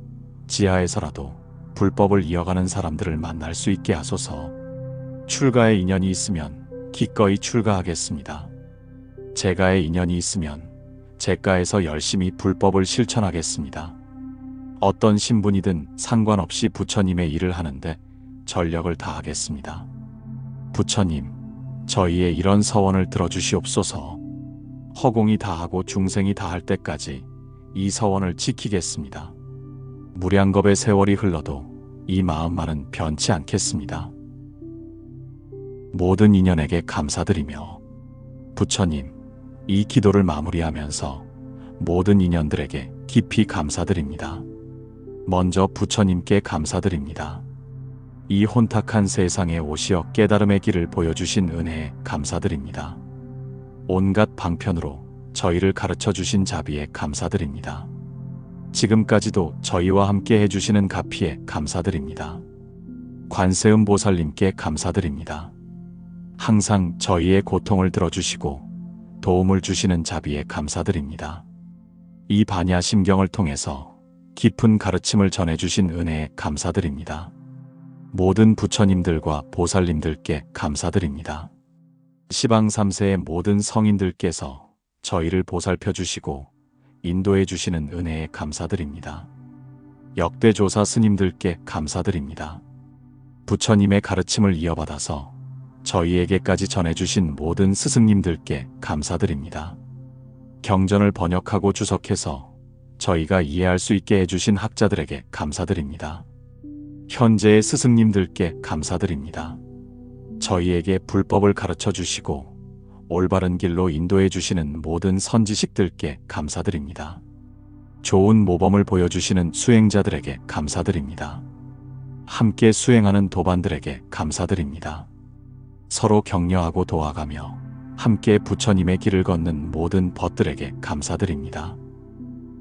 지하에서라도 불법을 이어가는 사람들을 만날 수 있게 하소서. 출가의 인연이 있으면 기꺼이 출가하겠습니다. 재가의 인연이 있으면 재가에서 열심히 불법을 실천하겠습니다. 어떤 신분이든 상관없이 부처님의 일을 하는데 전력을 다하겠습니다. 부처님, 저희의 이런 서원을 들어주시옵소서. 허공이 다하고 중생이 다할 때까지 이 서원을 지키겠습니다. 무량겁의 세월이 흘러도 이 마음만은 변치 않겠습니다. 모든 인연에게 감사드리며 부처님, 이 기도를 마무리하면서 모든 인연들에게 깊이 감사드립니다. 먼저 부처님께 감사드립니다. 이 혼탁한 세상에 오시어 깨달음의 길을 보여주신 은혜에 감사드립니다. 온갖 방편으로 저희를 가르쳐 주신 자비에 감사드립니다. 지금까지도 저희와 함께 해주시는 가피에 감사드립니다. 관세음 보살님께 감사드립니다. 항상 저희의 고통을 들어주시고 도움을 주시는 자비에 감사드립니다. 이 반야심경을 통해서 깊은 가르침을 전해주신 은혜에 감사드립니다. 모든 부처님들과 보살님들께 감사드립니다. 시방 3세의 모든 성인들께서 저희를 보살펴 주시고 인도해 주시는 은혜에 감사드립니다. 역대 조사 스님들께 감사드립니다. 부처님의 가르침을 이어받아서 저희에게까지 전해주신 모든 스승님들께 감사드립니다. 경전을 번역하고 주석해서 저희가 이해할 수 있게 해주신 학자들에게 감사드립니다. 현재의 스승님들께 감사드립니다. 저희에게 불법을 가르쳐 주시고 올바른 길로 인도해 주시는 모든 선지식들께 감사드립니다. 좋은 모범을 보여주시는 수행자들에게 감사드립니다. 함께 수행하는 도반들에게 감사드립니다. 서로 격려하고 도와가며 함께 부처님의 길을 걷는 모든 벗들에게 감사드립니다.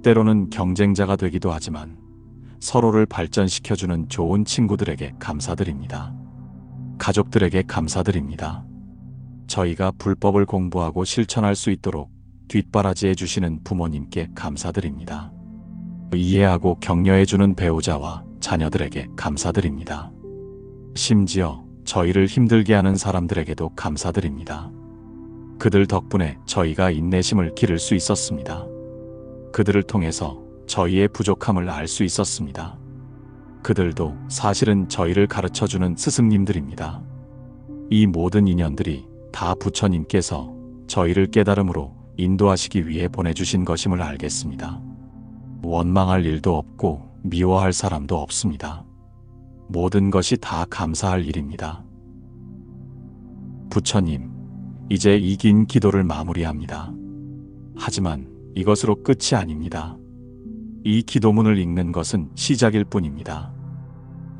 때로는 경쟁자가 되기도 하지만 서로를 발전시켜주는 좋은 친구들에게 감사드립니다. 가족들에게 감사드립니다. 저희가 불법을 공부하고 실천할 수 있도록 뒷바라지해 주시는 부모님께 감사드립니다. 이해하고 격려해주는 배우자와 자녀들에게 감사드립니다. 심지어 저희를 힘들게 하는 사람들에게도 감사드립니다. 그들 덕분에 저희가 인내심을 기를 수 있었습니다. 그들을 통해서 저희의 부족함을 알 수 있었습니다. 그들도 사실은 저희를 가르쳐주는 스승님들입니다. 이 모든 인연들이 다 부처님께서 저희를 깨달음으로 인도하시기 위해 보내주신 것임을 알겠습니다. 원망할 일도 없고 미워할 사람도 없습니다. 모든 것이 다 감사할 일입니다. 부처님, 이제 이 긴 기도를 마무리합니다. 하지만 이것으로 끝이 아닙니다. 이 기도문을 읽는 것은 시작일 뿐입니다.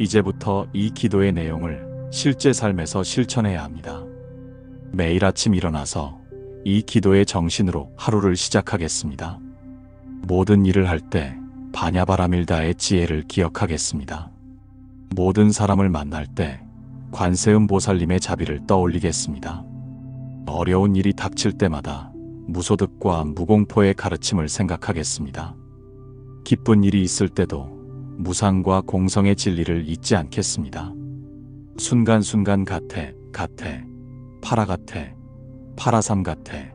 이제부터 이 기도의 내용을 실제 삶에서 실천해야 합니다. 매일 아침 일어나서 이 기도의 정신으로 하루를 시작하겠습니다. 모든 일을 할 때 바냐바라밀다의 지혜를 기억하겠습니다. 모든 사람을 만날 때 관세음 보살님의 자비를 떠올리겠습니다. 어려운 일이 닥칠 때마다 무소득과 무공포의 가르침을 생각하겠습니다. 기쁜 일이 있을 때도 무상과 공성의 진리를 잊지 않겠습니다. 순간순간 가테, 파라가테, 파라삼가테,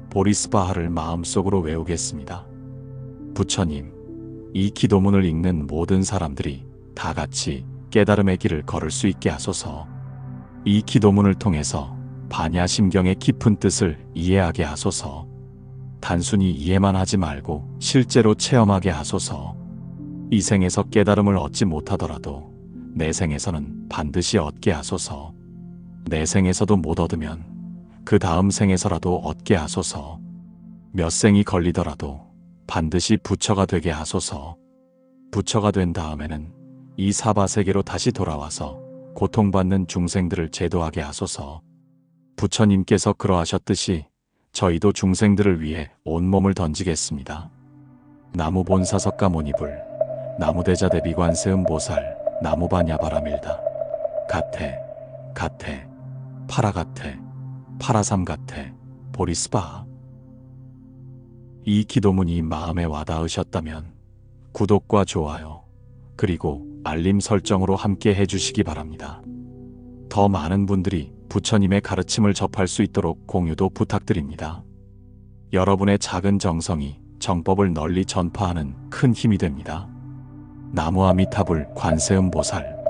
보리스바하를 마음속으로 외우겠습니다. 부처님, 이 기도문을 읽는 모든 사람들이 다 같이 깨달음의 길을 걸을 수 있게 하소서. 이 기도문을 통해서 반야심경의 깊은 뜻을 이해하게 하소서. 단순히 이해만 하지 말고 실제로 체험하게 하소서. 이 생에서 깨달음을 얻지 못하더라도 내 생에서는 반드시 얻게 하소서. 내 생에서도 못 얻으면 그 다음 생에서라도 얻게 하소서. 몇 생이 걸리더라도 반드시 부처가 되게 하소서. 부처가 된 다음에는 이 사바세계로 다시 돌아와서 고통받는 중생들을 제도하게 하소서. 부처님께서 그러하셨듯이 저희도 중생들을 위해 온몸을 던지겠습니다. 나무본사석가 모니불, 나무대자대비 관세음보살, 나무바냐바라밀다. 가테, 파라가테, 파라삼가테, 보리스바. 이 기도문이 마음에 와닿으셨다면 구독과 좋아요, 그리고 알림 설정으로 함께 해주시기 바랍니다. 더 많은 분들이 부처님의 가르침을 접할 수 있도록 공유도 부탁드립니다. 여러분의 작은 정성이 정법을 널리 전파하는 큰 힘이 됩니다. 나무아미타불 관세음보살.